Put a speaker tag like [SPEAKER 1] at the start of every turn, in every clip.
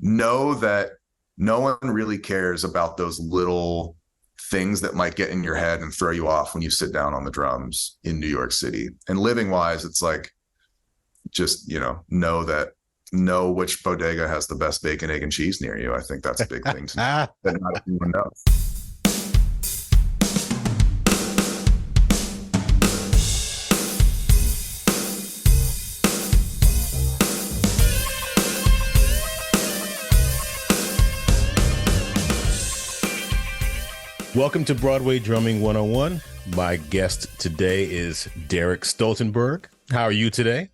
[SPEAKER 1] know that no one really cares about those little things that might get in your head and throw you off when you sit down on the drums in New York City. And living wise, it's like, just, know which bodega has the best bacon, egg, and cheese near you. I think that's a big thing to know, that not everyone knows.
[SPEAKER 2] Welcome to Broadway Drumming 101. My guest today is Derek Stoltenberg. How are you today?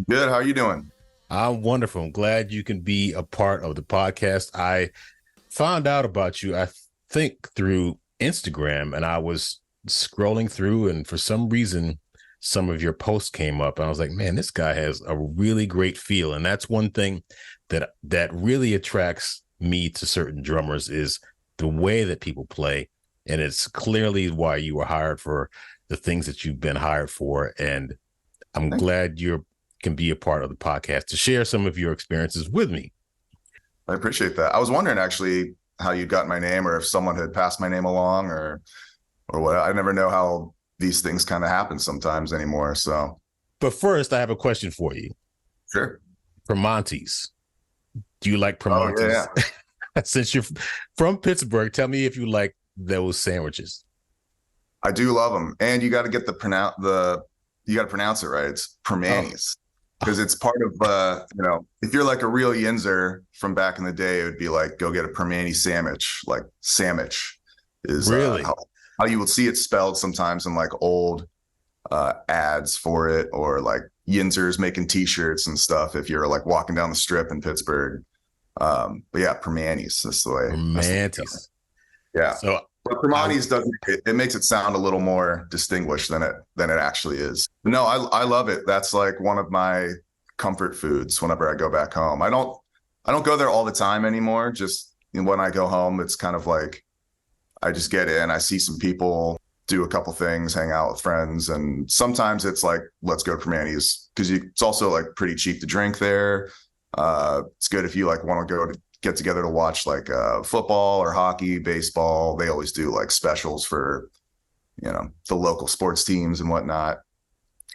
[SPEAKER 1] Good. How are you doing?
[SPEAKER 2] I'm wonderful. I'm glad you can be a part of the podcast. I found out about you, I think, through Instagram, and I was scrolling through, and for some reason, some of your posts came up, and I was like, man, this guy has a really great feel. And that's one thing that really attracts me to certain drummers is the way that people play. And it's clearly why you were hired for the things that you've been hired for. And I'm glad you can be a part of the podcast to share some of your experiences with me.
[SPEAKER 1] I appreciate that. I was wondering actually how you got my name, or if someone had passed my name along, or what. I never know how these things kind of happen sometimes anymore. So,
[SPEAKER 2] but first, I have a question for you.
[SPEAKER 1] Sure.
[SPEAKER 2] Primantis. Do you like primantis?
[SPEAKER 1] Oh, yeah.
[SPEAKER 2] Since you're from Pittsburgh, tell me if you like those sandwiches.
[SPEAKER 1] I do love them, and you got to get you got to pronounce it right. It's primantis, because it's part of if you're like a real Yinzer from back in the day, it would be like, go get a primanti sandwich. Like sandwich is
[SPEAKER 2] really
[SPEAKER 1] how you will see it spelled sometimes in like old ads for it, or like Yinzers making T-shirts and stuff. If you're like walking down the strip in Pittsburgh. But yeah, primantis. That's the way.
[SPEAKER 2] Primantis.
[SPEAKER 1] Yeah.
[SPEAKER 2] So,
[SPEAKER 1] but primantis it makes it sound a little more distinguished than it actually is. No, I love it. That's like one of my comfort foods whenever I go back home. I don't go there all the time anymore. Just when I go home, it's kind of like I just get in, I see some people, do a couple things, hang out with friends, and sometimes it's like, let's go to primantis, because it's also like pretty cheap to drink there. It's good if you like want to go to get together to watch like football or hockey, baseball. They always do like specials for, the local sports teams and whatnot.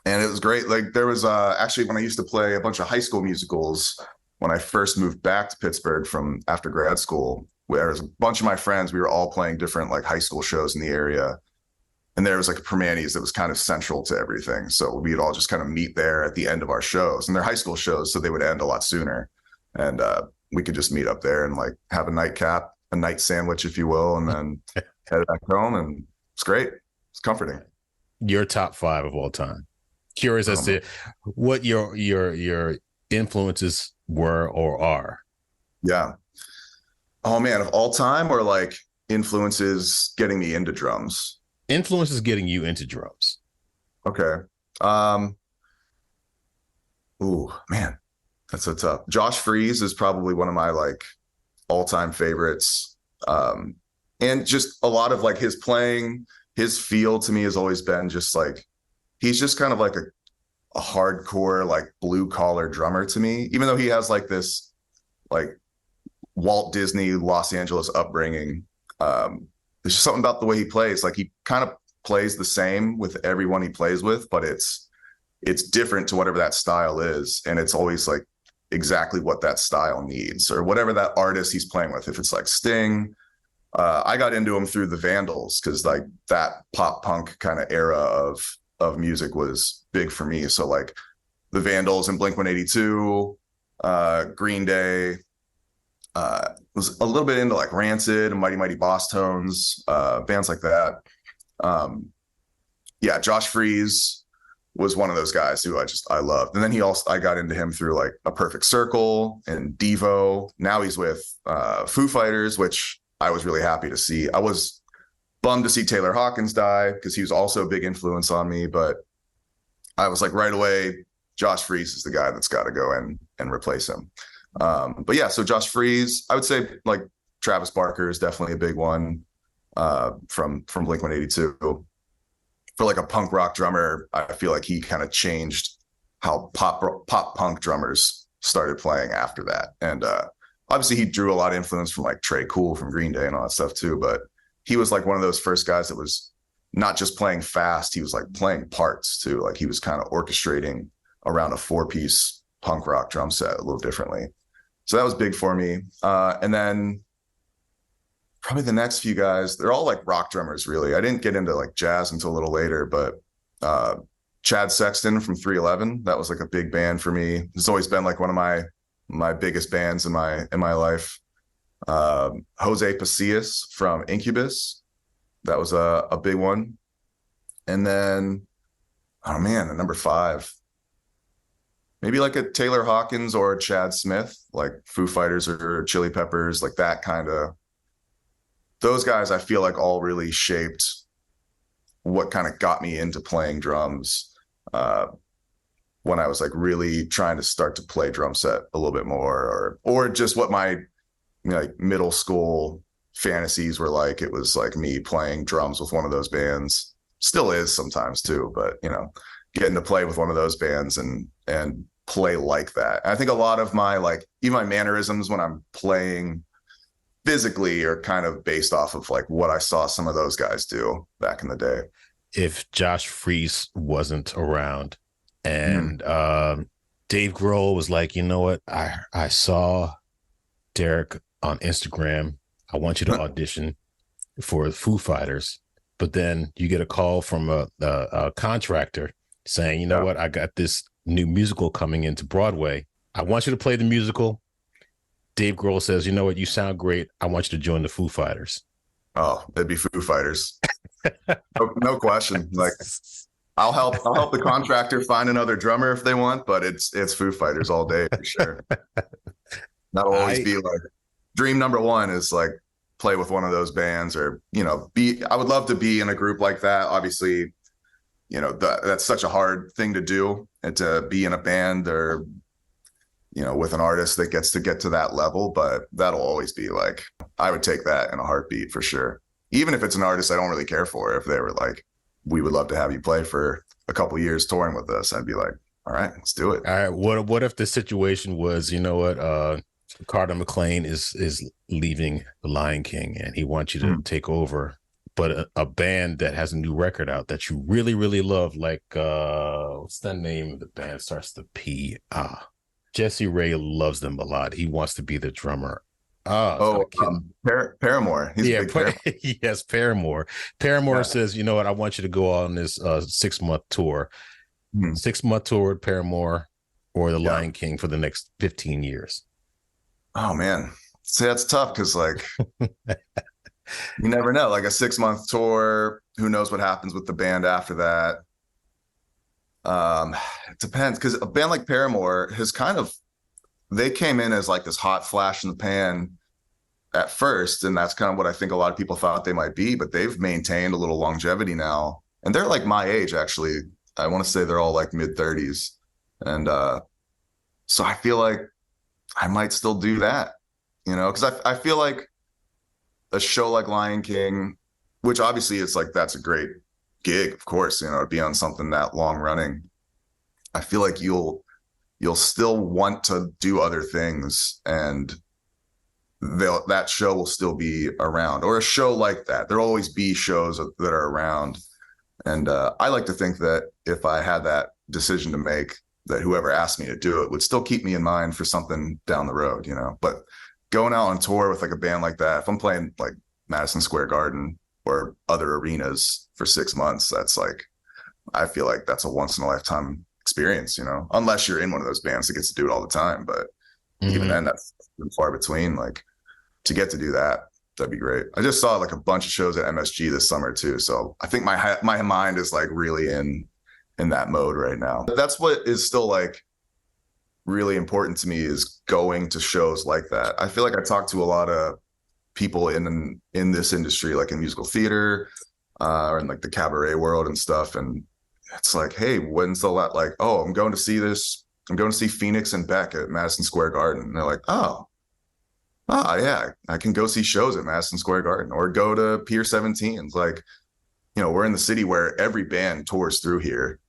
[SPEAKER 1] And it was great. Like there was actually, when I used to play a bunch of high school musicals, when I first moved back to Pittsburgh from after grad school, there was a bunch of my friends, we were all playing different like high school shows in the area. And there was like a primantis that was kind of central to everything. So we'd all just kind of meet there at the end of our shows, and they're high school shows, so they would end a lot sooner. And we could just meet up there and like have a nightcap, a night sandwich, if you will, and then head back home. And it's great. It's comforting.
[SPEAKER 2] Your top 5 of all time. Curious as to what your influences were or are.
[SPEAKER 1] Yeah. Oh man, of all time, or like influences getting me into drums?
[SPEAKER 2] Influences getting you into drums.
[SPEAKER 1] Okay. Ooh, man, that's so tough. Josh Freese is probably one of my like all-time favorites. And just a lot of like his playing, his feel to me has always been just like, he's just kind of like a hardcore, like blue collar drummer to me, even though he has like this like Walt Disney, Los Angeles upbringing. There's just something about the way he plays. Like he kind of plays the same with everyone he plays with, but it's different to whatever that style is. And it's always like exactly what that style needs, or whatever that artist he's playing with. If it's like Sting, I got into him through the Vandals, because like that pop punk kind of era of music was big for me. So like the Vandals and Blink-182, Green Day, was a little bit into like Rancid and Mighty Mighty Boss Tones, bands like that. Yeah, Josh Freese was one of those guys who I loved. And then I got into him through like A Perfect Circle and Devo. Now he's with Foo Fighters, which I was really happy to see. I was bummed to see Taylor Hawkins die, because he was also a big influence on me, but I was like, right away, Josh Freese is the guy that's got to go in and replace him. But yeah, so Josh Freese, I would say like Travis Barker is definitely a big one, from Blink-182. For like a punk rock drummer, I feel like he kind of changed how pop punk drummers started playing after that. And obviously he drew a lot of influence from like Trey Cool from Green Day and all that stuff too, but he was like one of those first guys that was not just playing fast, he was like playing parts too. Like he was kind of orchestrating around a 4-piece punk rock drum set a little differently. So that was big for me. And then probably the next few guys, they're all like rock drummers, really. I didn't get into like jazz until a little later, but Chad Sexton from 311, that was like a big band for me. It's always been like one of my biggest bands in my life. Jose Pasillas from Incubus, that was a big one. And then, oh man, at number 5, maybe like a Taylor Hawkins or a Chad Smith, like Foo Fighters or Chili Peppers, like that kind of. Those guys I feel like all really shaped what kind of got me into playing drums when I was like really trying to start to play drum set a little bit more, or just what my like middle school fantasies were like. It was like me playing drums with one of those bands, still is sometimes too, but getting to play with one of those bands and play like that. And I think a lot of my like even my mannerisms when I'm playing physically are kind of based off of like what I saw some of those guys do back in the day.
[SPEAKER 2] If Josh Freese wasn't around and Dave Grohl was like, you know what, I saw Derek on Instagram, I want you to audition for Foo Fighters, but then you get a call from a contractor saying, you know what, I got this new musical coming into Broadway, I want you to play the musical. Dave Grohl says, you know what, you sound great, I want you to join the Foo Fighters.
[SPEAKER 1] Oh, it'd be Foo Fighters. No question. Like I'll help the contractor find another drummer if they want, but it's Foo Fighters all day for sure. That'll always be like dream number 1 is like play with one of those bands, or I would love to be in a group like that. Obviously, that's such a hard thing to do, and to be in a band or with an artist that gets to get to that level. But that'll always be like, I would take that in a heartbeat for sure. Even if it's an artist I don't really care for, if they were like, we would love to have you play for a couple of years touring with us, I'd be like, all right, let's do it.
[SPEAKER 2] All right. What if the situation was, Carter McLean is leaving The Lion King and he wants you to take over, but a band that has a new record out that you really, really love, like what's the name of the band? Starts with P. Jesse Ray loves them a lot. He wants to be the drummer.
[SPEAKER 1] Paramore. He's a big Paramore.
[SPEAKER 2] Yes, Paramore. Paramore says, you know what, I want you to go on this 6-month tour. 6-month tour with Paramore or The Lion King for the next 15 years.
[SPEAKER 1] Oh man. See, that's tough because like you never know. Like a 6-month tour, who knows what happens with the band after that. It depends, because a band like Paramore has they came in as like this hot flash in the pan at first, and that's kind of what I think a lot of people thought they might be, but they've maintained a little longevity now, and they're like my age actually. I want to say they're all like mid-30s, and so I feel like I might still do that, because I feel like a show like Lion King, which obviously it's like that's a great gig, of course, to be on something that long running. I feel like you'll still want to do other things, and that show will still be around, or a show like that. There'll always be shows that are around. And I like to think that if I had that decision to make, that whoever asked me to do it would still keep me in mind for something down the road, But going out on tour with like a band like that, if I'm playing like Madison Square Garden or other arenas for 6 months, that's like, I feel like that's a once in a lifetime experience, unless you're in one of those bands that gets to do it all the time. But even then, that's far between. Like, to get to do that, that'd be great. I just saw like a bunch of shows at MSG this summer too, so I think my mind is like really in that mode right now. That's what is still like really important to me, is going to shows like that. I feel like I talk to a lot of people in this industry, like in musical theater or in like the cabaret world and stuff, and it's like, hey, when's the like, oh, I'm going to see Phoenix and Beck at Madison Square Garden, and they're like, oh yeah, I can go see shows at Madison Square Garden or go to Pier 17. It's like, we're in the city where every band tours through here,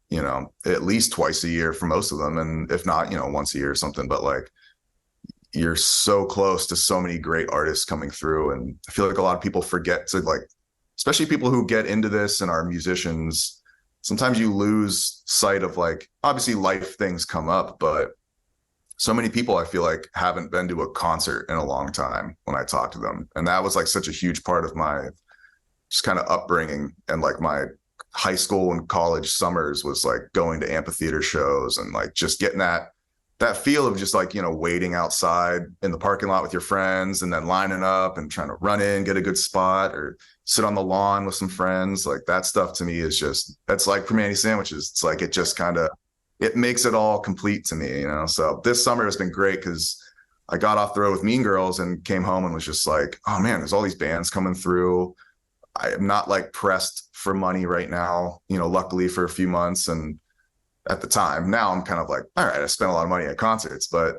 [SPEAKER 1] at least twice a year for most of them, and if not, once a year or something. But like, you're so close to so many great artists coming through. And I feel like a lot of people forget to, like, especially people who get into this and are musicians, sometimes you lose sight of, like, obviously life things come up, but so many people I feel like haven't been to a concert in a long time when I talk to them. And that was like such a huge part of my just kind of upbringing, and like my high school and college summers was like going to amphitheater shows and like just getting that feel of just like, waiting outside in the parking lot with your friends and then lining up and trying to run in, get a good spot, or sit on the lawn with some friends. Like that stuff to me is just, that's like Primanti sandwiches. It's like, it just kind of, it makes it all complete to me, So this summer has been great because I got off the road with Mean Girls and came home and was just like, oh man, there's all these bands coming through. I am not like pressed for money right now, luckily for a few months. And at the time, now I'm kind of like, all right, I spent a lot of money at concerts, but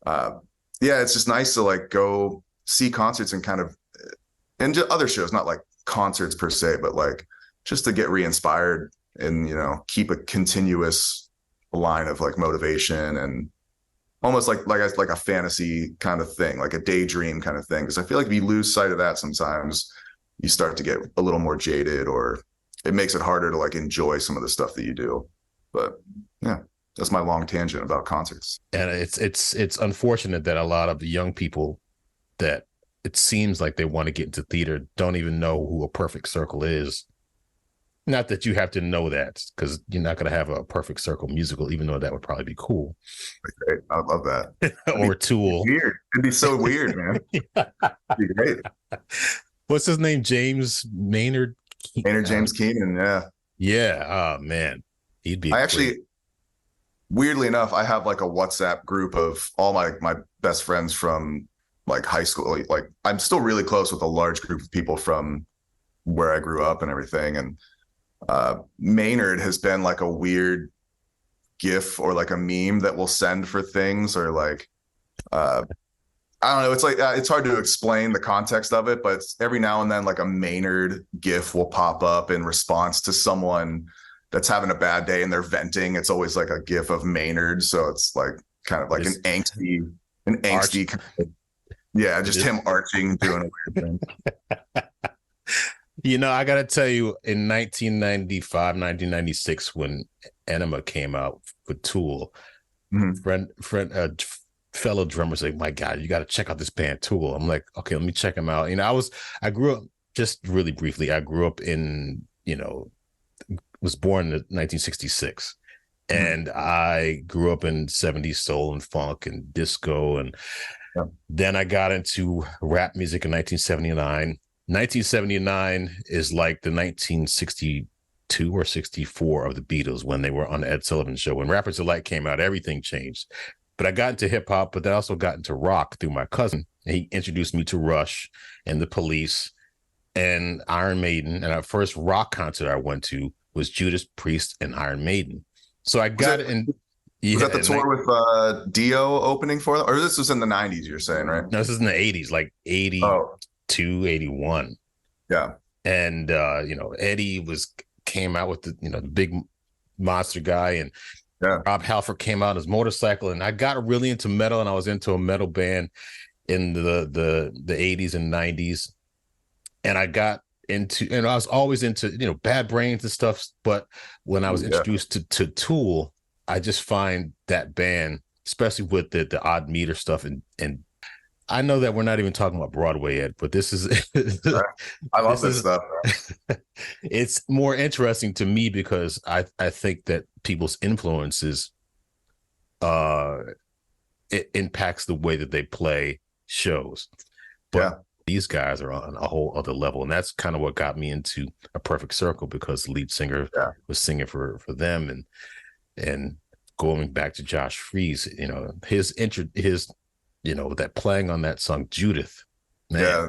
[SPEAKER 1] yeah, it's just nice to like go see concerts and kind of, and just other shows, not like concerts per se, but like just to get re-inspired and, keep a continuous line of like motivation and almost like a fantasy kind of thing, like a daydream kind of thing. Because I feel like if you lose sight of that, sometimes you start to get a little more jaded, or it makes it harder to like enjoy some of the stuff that you do. But yeah, that's my long tangent about concerts.
[SPEAKER 2] And it's unfortunate that a lot of the young people that it seems like they want to get into theater don't even know who A Perfect Circle is. Not that you have to know that, because you're not going to have a Perfect Circle musical, even though that would probably be cool.
[SPEAKER 1] Great. I love that.
[SPEAKER 2] Or Tool.
[SPEAKER 1] Weird. It'd be so weird, man. It'd be great.
[SPEAKER 2] What's his name? James Maynard?
[SPEAKER 1] Maynard James Keenan, yeah.
[SPEAKER 2] Yeah. Oh, man. He'd be.
[SPEAKER 1] I actually, weirdly enough, I have like a WhatsApp group of all my best friends from like high school. Like I'm still really close with a large group of people from where I grew up and everything. And Maynard has been like a weird GIF or like a meme that we'll send for things, or like I don't know. It's like it's hard to explain the context of it, but every now and then like a Maynard GIF will pop up in response to someone that's having a bad day and they're venting. It's always like a GIF of Maynard, so it's like kind of like an angsty kind of, yeah, just him arching, doing a weird thing.
[SPEAKER 2] I got to tell you, in 1995, 1996, when Enema came out with Tool, fellow drummers like, my God, you got to check out this band Tool. I'm like, okay, let me check them out. I grew up, just really briefly, I grew up in, was born in 1966. And I grew up in 70s soul and funk and disco. And then I got into rap music in 1979. 1979 is like the 1962 or 64 of the Beatles, when they were on the Ed Sullivan Show. When Rappers Delight came out, everything changed. But I got into hip hop, but then I also got into rock through my cousin. He introduced me to Rush and the Police and Iron Maiden. And our first rock concert I went to was Judas Priest and Iron Maiden. So I got it in.
[SPEAKER 1] Was that the tour with Dio opening for them? Or this was in the 90s, you're saying, right?
[SPEAKER 2] No, this is in the 80s, like 82, 81.
[SPEAKER 1] Yeah.
[SPEAKER 2] And, Eddie came out with the big monster guy, and Rob Halford came out on his motorcycle, and I got really into metal, and I was into a metal band in the 80s and 90s. And I got into, and I was always into, Bad Brains and stuff. But when I was introduced to Tool, I just find that band, especially with the odd meter stuff. And I know that we're not even talking about Broadway yet, but this is,
[SPEAKER 1] I love this stuff.
[SPEAKER 2] It's more interesting to me because I think that people's influences, it impacts the way that they play shows. But these guys are on a whole other level. And that's kind of what got me into A Perfect Circle, because the lead singer was singing for them. And going back to Josh Freese, his that playing on that song Judith. Man.
[SPEAKER 1] I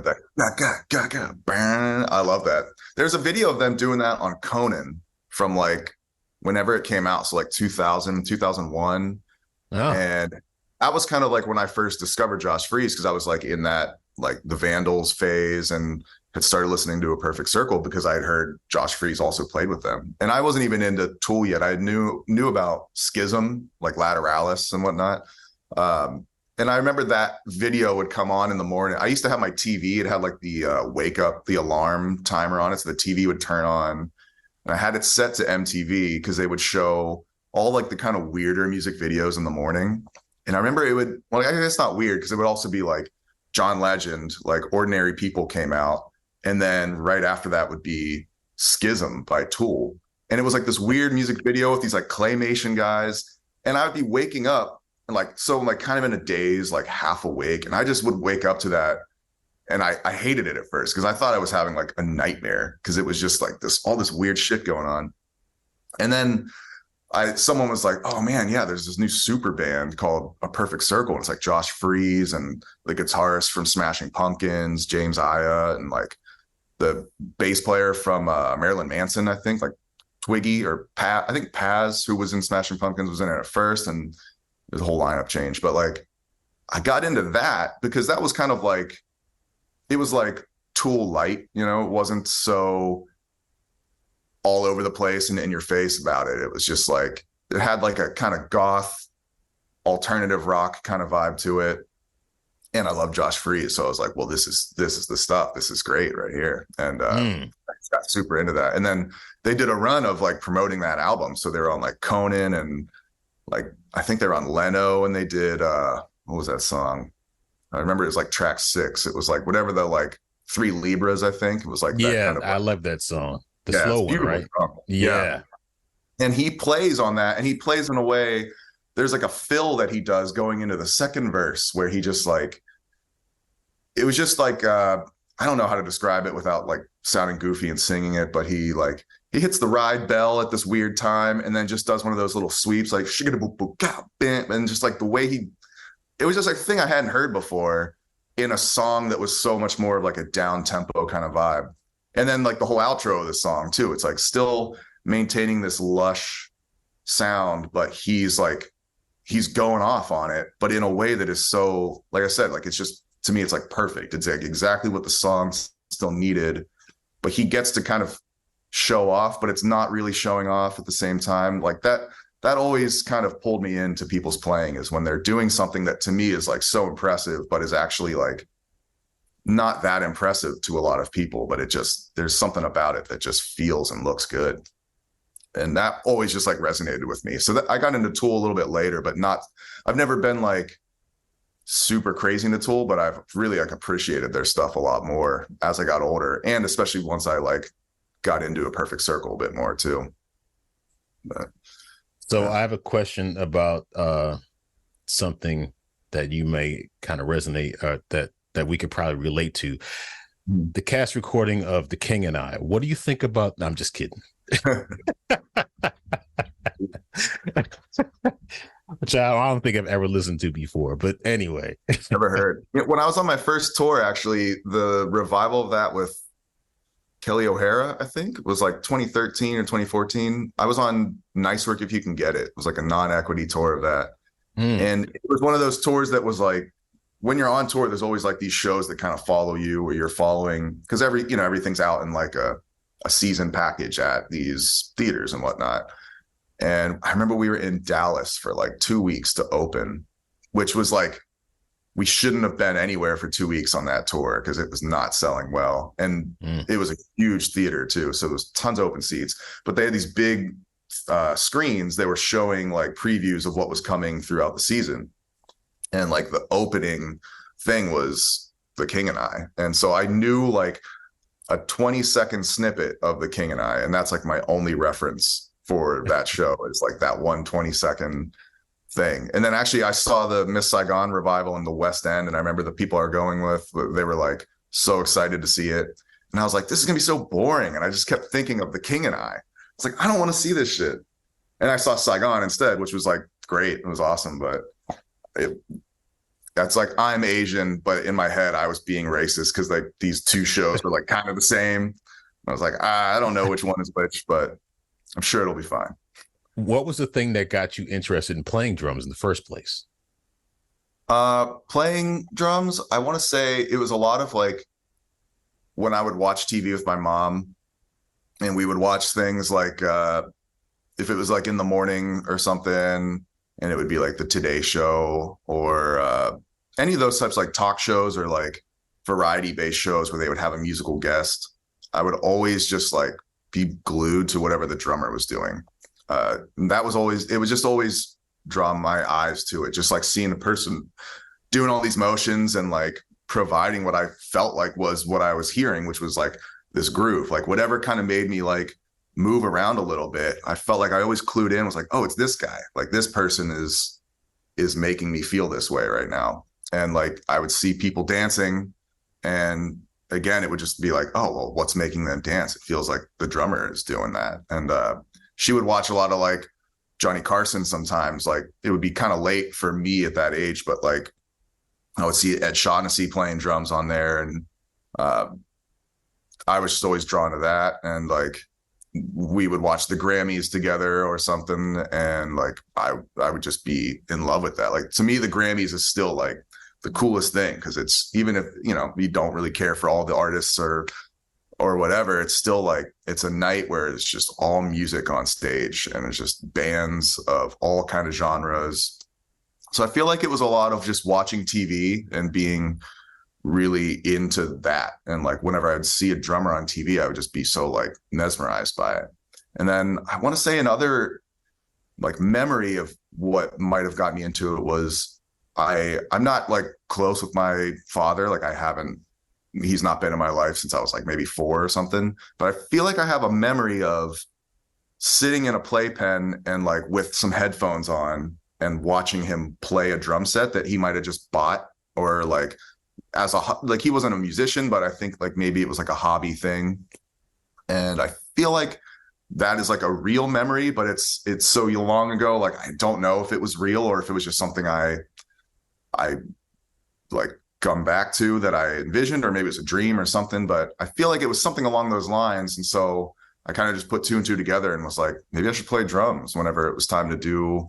[SPEAKER 1] love that. There's a video of them doing that on Conan from like whenever it came out. So like 2000, 2001. Oh. And that was kind of like when I first discovered Josh Freese, because I was like in that, like the Vandals phase, and had started listening to A Perfect Circle because I had heard Josh Freese also played with them. And I wasn't even into Tool yet. I knew about Schism, like Lateralis and whatnot. And I remember that video would come on in the morning. I used to have my TV. It had like the wake up, the alarm timer on it. So the TV would turn on. And I had it set to MTV because they would show all like the kind of weirder music videos in the morning. And I remember it would, well, I guess it's not weird because it would also be like John Legend, like Ordinary People came out. And then right after that would be Schism by Tool. And it was like this weird music video with these like claymation guys. And I would be waking up and like, so I'm like kind of in a daze, like half awake. And I just would wake up to that. And I hated it at first because I thought I was having like a nightmare because it was just like all this weird shit going on. And then someone was like, oh man, yeah, there's this new super band called A Perfect Circle. And it's like Josh Freese and the guitarist from Smashing Pumpkins, James Iha, and like the bass player from Marilyn Manson, I think, like Twiggy or Pat. I think Paz, who was in Smashing Pumpkins, was in it at first, and there's a whole lineup change. But like, I got into that because that was kind of like, it was like Tool light, you know, it wasn't so all over the place and in your face about it. It was just like, it had like a kind of goth alternative rock kind of vibe to it. And I love Josh Freese. So I was like, well, this is the stuff. This is great right here. And I got super into that. And then they did a run of like promoting that album. So they were on like Conan and like, I think they were on Leno, and they did, what was that song? I remember it was like track 6. It was like whatever the like 3 Libras, I think. It was like that kind of,
[SPEAKER 2] I love that song. The slow one, right?
[SPEAKER 1] Yeah. And he plays on that, and he plays in a way, there's like a fill that he does going into the second verse where he just like, it was just like, I don't know how to describe it without like sounding goofy and singing it, but he hits the ride bell at this weird time and then just does one of those little sweeps like, and just like the way it was just like a thing I hadn't heard before in a song that was so much more of like a down tempo kind of vibe. And then like the whole outro of the song too, it's like still maintaining this lush sound, but he's going off on it, but in a way that is so, like I said, like, it's just, to me, it's like perfect. It's like exactly what the song still needed, but he gets to kind of show off, but it's not really showing off at the same time. Like that always kind of pulled me into people's playing, is when they're doing something that to me is like so impressive, but is actually like not that impressive to a lot of people, but there's something about it that just feels and looks good. And that always just like resonated with me. So that I got into Tool a little bit later, but I've never been like super crazy into Tool, but I've really like appreciated their stuff a lot more as I got older. And especially once I like got into A Perfect Circle a bit more too. But,
[SPEAKER 2] so I have a question about something that you may kind of resonate, that we could probably relate to. The cast recording of The King and I. What do you think about? No, I'm just kidding. Which I don't think I've ever listened to before, but anyway.
[SPEAKER 1] Never heard. When I was on my first tour, actually, the revival of that with Kelly O'Hara, I think, was like 2013 or 2014. I was on Nice Work If You Can Get It. It was like a non-equity tour of that. And it was one of those tours that was like, when you're on tour, there's always like these shows that kind of follow you, where you're following, because everything's out in like a season package at these theaters and whatnot. And I remember we were in Dallas for like 2 weeks to open, which was like, we shouldn't have been anywhere for 2 weeks on that tour because it was not selling well. And it was a huge theater too. So there was tons of open seats, but they had these big screens. They were showing like previews of what was coming throughout the season. And like the opening thing was The King and I. And so I knew like a 20-second snippet of The King and I. And that's like my only reference for that show, is like that 20-second thing. And then actually I saw the Miss Saigon revival in the West End. And I remember the people I were going with, they were like so excited to see it. And I was like, this is gonna be so boring. And I just kept thinking of The King and I. It's like, I don't want to see this shit. And I saw Saigon instead, which was like great. It was awesome. But that's like, I'm Asian, but in my head I was being racist because like these two shows were like kind of the same. And I was like, I don't know which one is which, but I'm sure it'll be fine.
[SPEAKER 2] What was the thing that got you interested in playing drums in the first place?
[SPEAKER 1] Playing drums, I want to say it was a lot of like when I would watch TV with my mom, and we would watch things like if it was like in the morning or something, and it would be like the Today Show or any of those types, like talk shows or like variety based shows where they would have a musical guest. I would always just like be glued to whatever the drummer was doing. That was always, it was just always draw my eyes to it, just like seeing the person doing all these motions and like providing what I felt like was what I was hearing, which was like this groove, like whatever kind of made me like move around a little bit. I felt like I always clued in, was like, oh, it's this guy. Like this person is making me feel this way right now. And like I would see people dancing, and again, it would just be like, oh, well, what's making them dance? It feels like the drummer is doing that. And she would watch a lot of like Johnny Carson sometimes. Like it would be kind of late for me at that age, but like I would see Ed Shaughnessy playing drums on there, and I was just always drawn to that. And like we would watch the Grammys together or something, and like I would just be in love with that. Like to me, the Grammys is still like the coolest thing, because it's, even if you don't really care for all the artists or whatever, it's still like it's a night where it's just all music on stage, and it's just bands of all kind of genres. So I feel like it was a lot of just watching TV and being really into that. And like whenever I'd see a drummer on TV, I would just be so like mesmerized by it. And then I want to say another like memory of what might have got me into it was I'm not like close with my father. Like he's not been in my life since I was like maybe 4 or something. But I feel like I have a memory of sitting in a playpen and like with some headphones on and watching him play a drum set that he might have just bought, or like like he wasn't a musician, but I think like maybe it was like a hobby thing. And I feel like that is like a real memory, but it's so long ago. Like I don't know if it was real or if it was just something I like come back to that I envisioned, or maybe it's a dream or something, but I feel like it was something along those lines. And so I kind of just put 2 and 2 together and was like, maybe I should play drums whenever it was time to do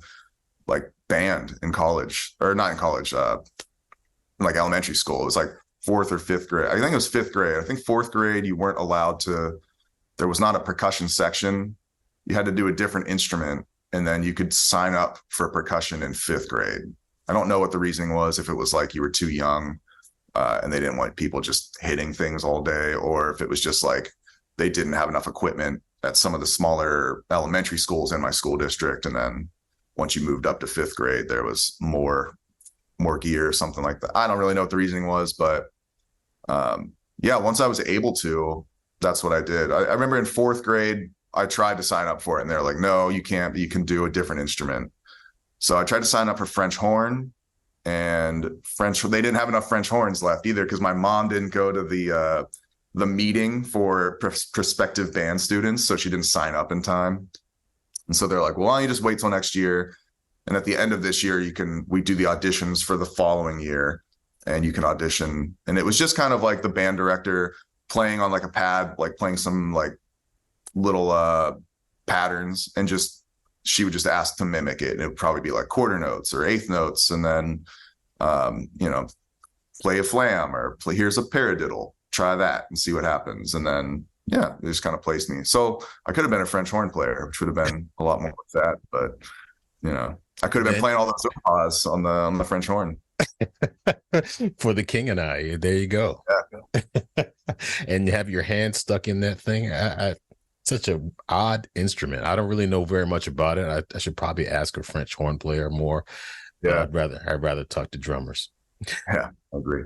[SPEAKER 1] like band in college, or not in college, like elementary school. It was like 4th or 5th grade. I think it was 5th grade. I think 4th grade, you weren't allowed to, there was not a percussion section. You had to do a different instrument, and then you could sign up for percussion in 5th grade. I don't know what the reasoning was, if it was like you were too young and they didn't want people just hitting things all day, or if it was just like they didn't have enough equipment at some of the smaller elementary schools in my school district. And then once you moved up to 5th grade, there was more gear or something like that. I don't really know what the reasoning was, but yeah, once I was able to, that's what I did. I remember in 4th grade, I tried to sign up for it, and they're like, no, you can't, you can do a different instrument. So I tried to sign up for French horn, and they didn't have enough French horns left either, because my mom didn't go to the meeting for prospective band students, so she didn't sign up in time. And so they're like, well, why don't you just wait till next year? And at the end of this year, we do the auditions for the following year, and you can audition. And it was just kind of like the band director playing on like a pad, like playing some like little patterns, and she would just ask to mimic it. And it would probably be like quarter notes or eighth notes. And then, play a flam, or here's a paradiddle, try that and see what happens. And then, yeah, they just kind of placed me. So I could have been a French horn player, which would have been a lot more with that. But, I could have been playing all those pause on the French horn.
[SPEAKER 2] For the king and I, there you go. Yeah. And have your hand stuck in that thing. Such an odd instrument. I don't really know very much about it. I should probably ask a French horn player more. Yeah, I'd rather talk to drummers.
[SPEAKER 1] Yeah, I agree.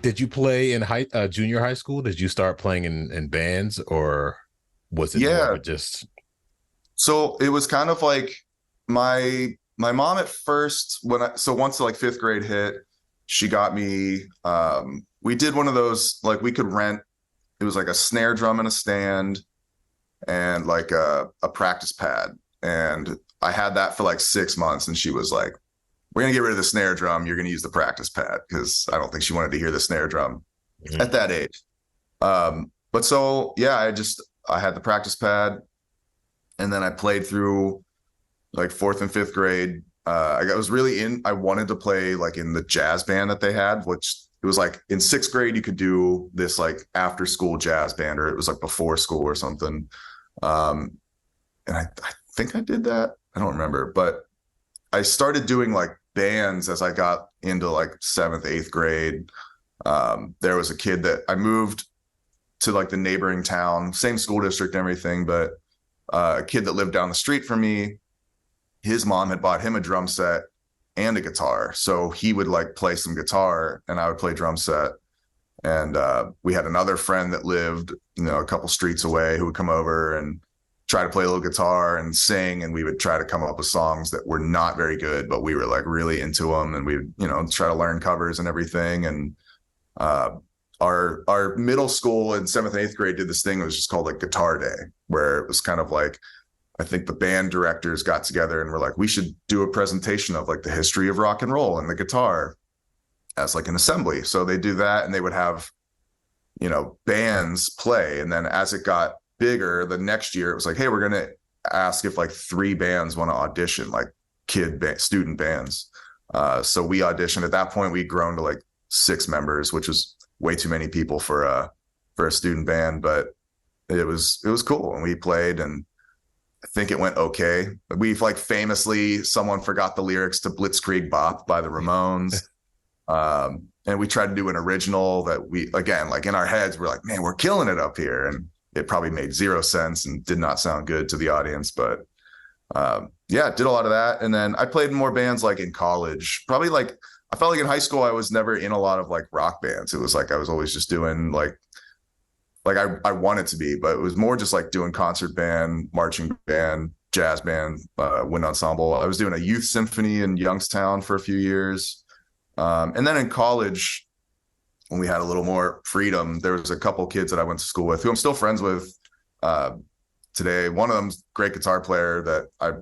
[SPEAKER 2] Did you play in junior high school? Did you start playing in bands, or was it more just?
[SPEAKER 1] So it was kind of like my mom at first, once like 5th grade hit, she got me, we did one of those, like we could rent, it was like a snare drum and a stand and like a practice pad. And I had that for like 6 months, and she was like, we're going to get rid of the snare drum. You're going to use the practice pad, because I don't think she wanted to hear the snare drum at that age. But so, yeah, I had the practice pad, and then I played through like 4th and 5th grade. I wanted to play like in the jazz band that they had, which it was like in sixth grade, you could do this like after school jazz band, or it was like before school or something. Um, and I think I did that. I don't remember, but I started doing like bands as I got into like seventh, eighth grade. There was a kid that I moved to like the neighboring town, same school district and everything, but a kid that lived down the street from me, his mom had bought him a drum set and a guitar. So he would like play some guitar and I would play drum set. And we had another friend that lived, a couple streets away who would come over and try to play a little guitar and sing. And we would try to come up with songs that were not very good, but we were like really into them. And we would, try to learn covers and everything. And our middle school in seventh and eighth grade did this thing that was just called like Guitar Day, where it was kind of like, I think the band directors got together and were like, we should do a presentation of like the history of rock and roll and the guitar as like an assembly. So they do that and they would have, bands play. And then as it got bigger, the next year it was like, hey, we're going to ask if like 3 bands want to audition, like student bands. So we auditioned. At that point, we'd grown to like 6 members, which was way too many people for a student band, but it was cool. And we played, and I think it went okay. We've like famously, someone forgot the lyrics to Blitzkrieg Bop by the Ramones. And we tried to do an original that we, again, like in our heads, we're like, man, we're killing it up here. And it probably made 0 sense and did not sound good to the audience. But yeah, did a lot of that. And then I played in more bands like in college. Probably like, I felt like in high school, I was never in a lot of like rock bands. It was like, I was always just doing like I wanted to be, but it was more just like doing concert band, marching band, jazz band, wind ensemble. I was doing a youth symphony in Youngstown for a few years. And then in college, when we had a little more freedom, there was a couple kids that I went to school with who I'm still friends with today. One of them's a great guitar player that I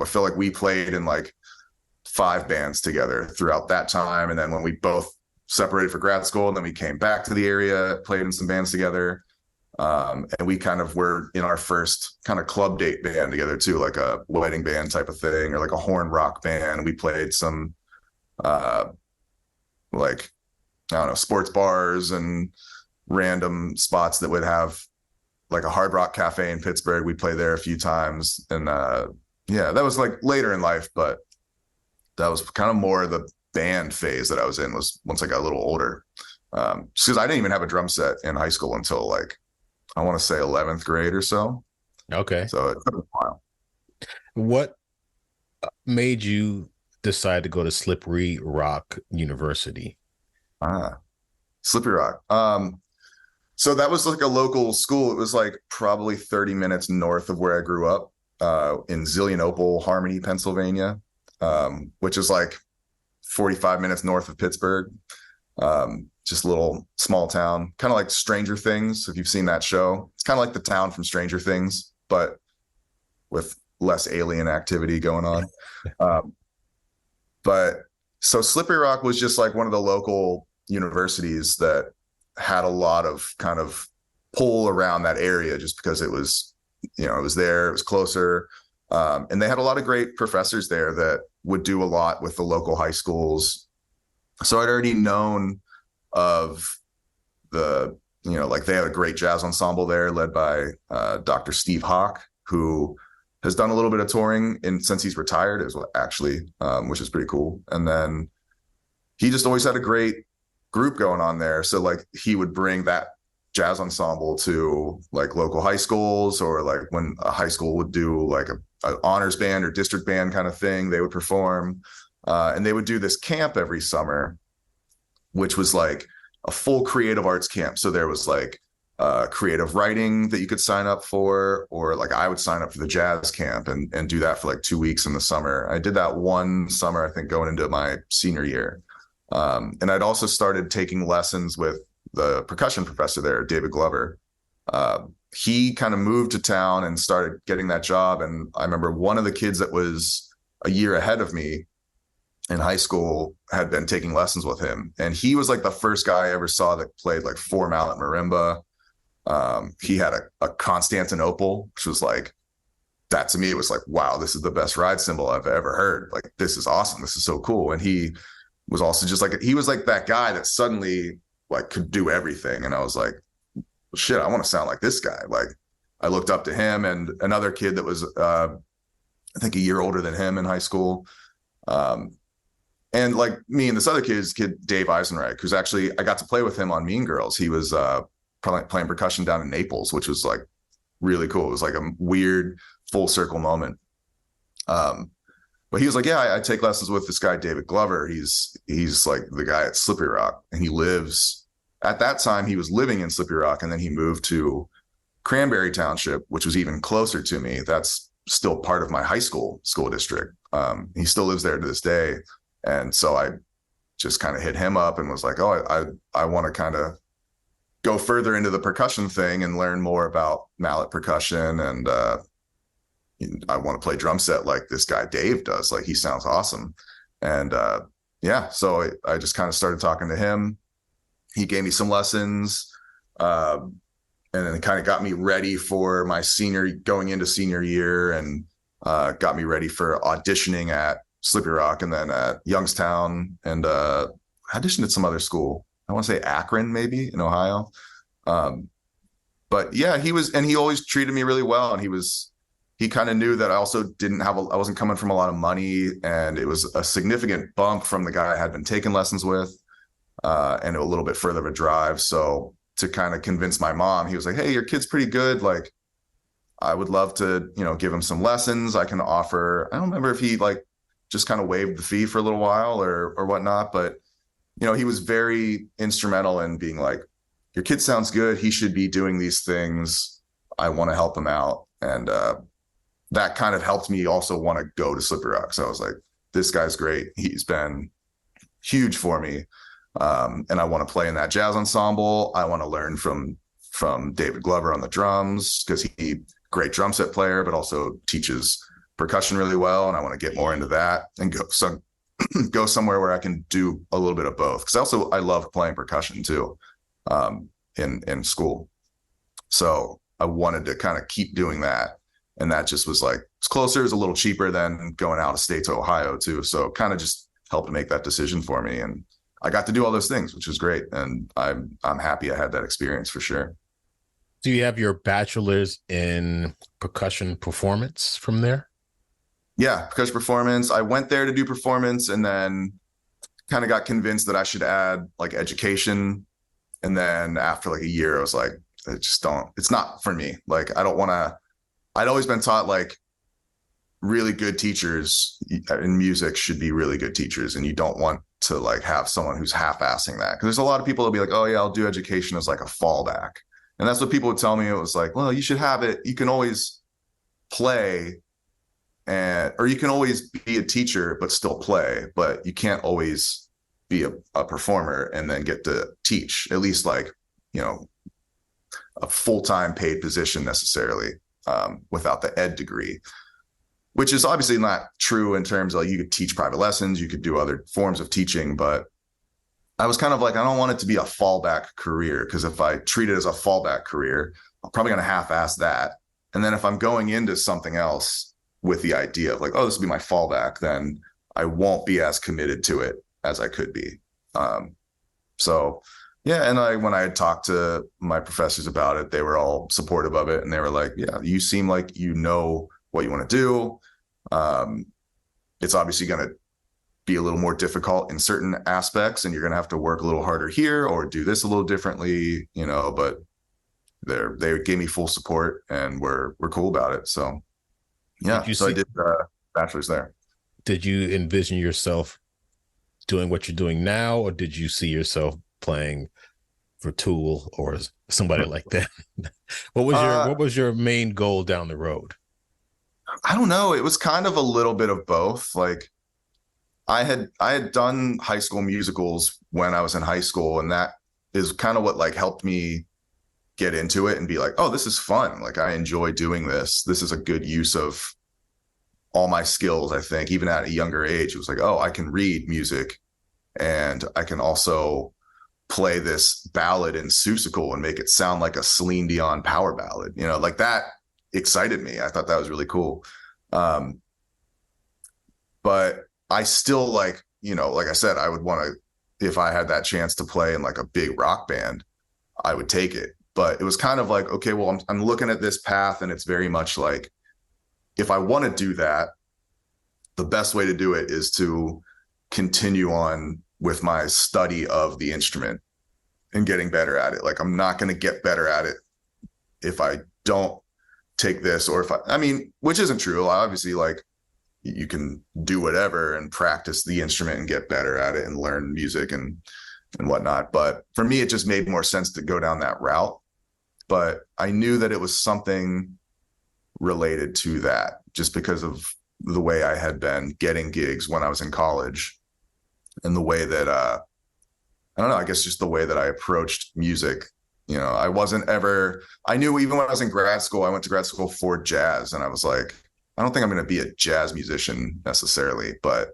[SPEAKER 1] feel like we played in like 5 bands together throughout that time. And then when we both separated for grad school, and then we came back to the area, played in some bands together. And we kind of were in our first kind of club date band together too, like a wedding band type of thing, or like a horn rock band. We played some like, I don't know, sports bars and random spots that would have like a Hard Rock Cafe in Pittsburgh. We played there a few times. And yeah, that was like later in life, but that was kind of more the band phase that I was in, was once I got a little older. Just because I didn't even have a drum set in high school until like, I want to say 11th grade or so.
[SPEAKER 2] Okay.
[SPEAKER 1] So it took a while.
[SPEAKER 2] What made you decide to go to Slippery Rock University?
[SPEAKER 1] Slippery Rock. So that was like a local school. It was like probably 30 minutes north of where I grew up, in Zillionople, Harmony, Pennsylvania, which is like 45 minutes north of Pittsburgh. Just a little small town, kind of like Stranger Things. If you've seen that show, it's kind of like the town from Stranger Things, but with less alien activity going on. But so Slippery Rock was just like one of the local universities that had a lot of kind of pull around that area, just because it was, it was there, it was closer. And they had a lot of great professors there that would do a lot with the local high schools. So I'd already known of the, like they had a great jazz ensemble there led by Dr. Steve Hawk, who has done a little bit of touring since he's retired as well, actually, which is pretty cool. And then he just always had a great group going on there. So like he would bring that jazz ensemble to like local high schools, or like when a high school would do like an honors band or district band kind of thing, they would perform. And they would do this camp every summer, which was like a full creative arts camp. So there was like creative writing that you could sign up for, or like I would sign up for the jazz camp and do that for like 2 weeks in the summer. I did that one summer, I think, going into my senior year. And I'd also started taking lessons with the percussion professor there, David Glover. He kind of moved to town and started getting that job. And I remember one of the kids that was a year ahead of me in high school had been taking lessons with him. And he was like the first guy I ever saw that played like 4-mallet marimba. He had a Constantinople, which was like that to me, it was like, wow, this is the best ride cymbal I've ever heard. Like, this is awesome. This is so cool. And he was also just like, he was like that guy that suddenly like could do everything. And I was like, shit, I want to sound like this guy. Like, I looked up to him and another kid that was, I think a year older than him in high school. And like me and this other kid, Dave Eisenreich, who's actually, I got to play with him on Mean Girls. He was playing percussion down in Naples, which was like really cool. It was like a weird full circle moment. But he was like, yeah, I take lessons with this guy, David Glover. He's like the guy at Slippery Rock, and he lives, at that time he was living in Slippery Rock, and then he moved to Cranberry Township, which was even closer to me. That's still part of my high school district. He still lives there to this day. And so I just kind of hit him up and was like, oh, I want to kind of go further into the percussion thing and learn more about mallet percussion. And I want to play drum set like this guy Dave does. Like, he sounds awesome. And yeah, so I just kind of started talking to him. He gave me some lessons, and then kind of got me ready for my going into senior year, and got me ready for auditioning at Slippery Rock and then at Youngstown, and auditioned at some other school. I want to say Akron, maybe in Ohio. But yeah, he always treated me really well. And he kind of knew that I also I wasn't coming from a lot of money, and it was a significant bump from the guy I had been taking lessons with, and a little bit further of a drive. So to kind of convince my mom, he was like, hey, your kid's pretty good. Like, I would love to, give him some lessons. I can offer, I don't remember if he like just kind of waived the fee for a little while or whatnot, but he was very instrumental in being like, your kid sounds good. He should be doing these things. I want to help him out. And that kind of helped me also want to go to Slippery Rock. So I was like, this guy's great. He's been huge for me. And I want to play in that jazz ensemble. I want to learn from David Glover on the drums, because he great drum set player, but also teaches percussion really well. And I want to get more into that and go somewhere where I can do a little bit of both. Cause I love playing percussion too, in school. So I wanted to kind of keep doing that. And that just was like, it's closer, it's a little cheaper than going out of state to Ohio too. So kind of just helped make that decision for me. And I got to do all those things, which was great. And I'm happy I had that experience for sure.
[SPEAKER 2] Do you have your bachelor's in percussion performance from there?
[SPEAKER 1] Yeah, percussion performance. I went there to do performance, and then kind of got convinced that I should add like education. And then after like a year, I was like, it's not for me. Like, I'd always been taught like really good teachers in music should be really good teachers. And you don't want to like have someone who's half-assing that. Cause there's a lot of people that'll be like, oh yeah, I'll do education as like a fallback. And that's what people would tell me. It was like, well, you should have it. You can always play or you can always be a teacher, but still play, but you can't always be a performer and then get to teach, at least like, a full-time paid position necessarily, without the ed degree, which is obviously not true in terms of you could teach private lessons, you could do other forms of teaching, but I was kind of like, I don't want it to be a fallback career, because if I treat it as a fallback career, I'm probably going to half-ass that. And then if I'm going into something else with the idea of like, oh, this will be my fallback, then I won't be as committed to it as I could be. So yeah. And when I had talked to my professors about it, they were all supportive of it. And they were like, yeah, you seem like you know what you want to do. It's obviously going to be a little more difficult in certain aspects, and you're going to have to work a little harder here or do this a little differently, but they gave me full support and we're cool about it. So yeah, I did bachelor's there.
[SPEAKER 2] Did you envision yourself doing what you're doing now, or did you see yourself playing for Tool or somebody like that? What was your main goal down the road?
[SPEAKER 1] I don't know. It was kind of a little bit of both. Like, I had done high school musicals when I was in high school, and that is kind of what like helped me get into it and be like, oh, this is fun. Like, I enjoy doing this. This is a good use of all my skills. I think even at a younger age, it was like, oh, I can read music and I can also play this ballad in Seussical and make it sound like a Celine Dion power ballad. Like that excited me. I thought that was really cool. But I still like, like I said, I would want to, if I had that chance to play in like a big rock band, I would take it. But it was kind of like, okay, well, I'm looking at this path, and it's very much like, if I want to do that, the best way to do it is to continue on with my study of the instrument and getting better at it. Like, I'm not going to get better at it if I don't take this, or if I mean, which isn't true. Obviously, like, you can do whatever and practice the instrument and get better at it and learn music and whatnot. But for me, it just made more sense to go down that route. But I knew that it was something related to that, just because of the way I had been getting gigs when I was in college, and the way that I don't know, I guess just the way that I approached music. I wasn't ever, I knew even when I was in grad school, I went to grad school for jazz, and I was like, I don't think I'm going to be a jazz musician necessarily, but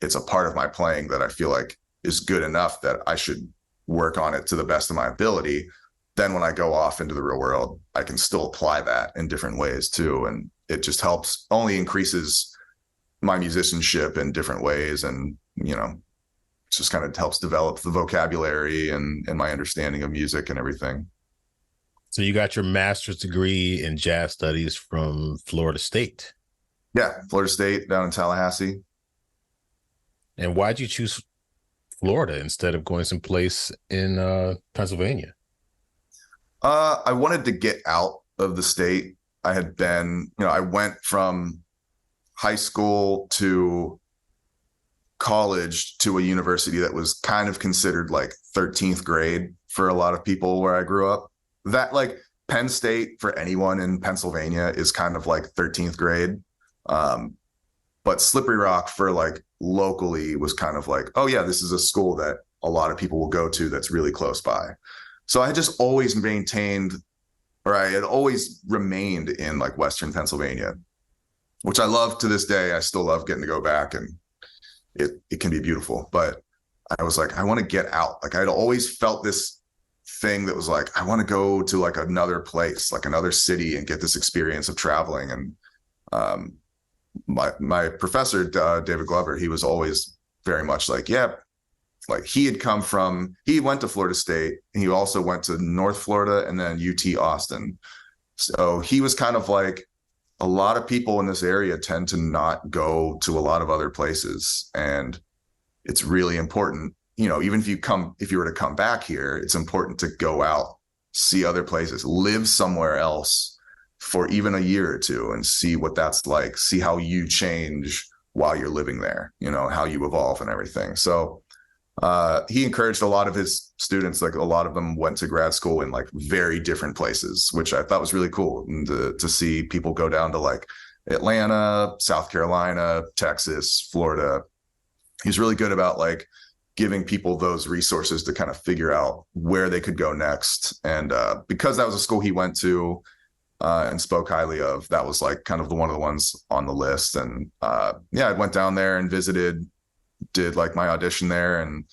[SPEAKER 1] it's a part of my playing that I feel like is good enough that I should work on it to the best of my ability. Then when I go off into the real world, I can still apply that in different ways too. And it just only increases my musicianship in different ways. And, it just kind of helps develop the vocabulary and my understanding of music and everything.
[SPEAKER 2] So you got your master's degree in jazz studies from Florida State.
[SPEAKER 1] Yeah, Florida State down in Tallahassee.
[SPEAKER 2] And why'd you choose Florida instead of going someplace in Pennsylvania?
[SPEAKER 1] I wanted to get out of the state. I had been, I went from high school to college to a university that was kind of considered like 13th grade for a lot of people where I grew up. That, like, Penn State for anyone in Pennsylvania is kind of like 13th grade. But Slippery Rock for like locally was kind of like, oh yeah, this is a school that a lot of people will go to that's really close by. So I had just always maintained, or I had always remained in like Western Pennsylvania, which I love to this day. I still love getting to go back, and it can be beautiful. But I was like, I want to get out. Like, I'd always felt this thing that was like, I want to go to like another place, like another city, and get this experience of traveling. And my professor, David Glover, he was always very much like, yeah, like he went to Florida State, and he also went to North Florida and then UT Austin. So he was kind of like, a lot of people in this area tend to not go to a lot of other places. And it's really important, even if you were to come back here, it's important to go out, see other places, live somewhere else for even a year or two, and see what that's like, see how you change while you're living there, how you evolve and everything. So he encouraged a lot of his students, like a lot of them went to grad school in like very different places, which I thought was really cool. And to see people go down to like Atlanta, South Carolina, Texas, Florida. He's really good about like giving people those resources to kind of figure out where they could go next. And because that was a school he went to and spoke highly of, that was like kind of one of the ones on the list. And I went down there and visited, did like my audition there, and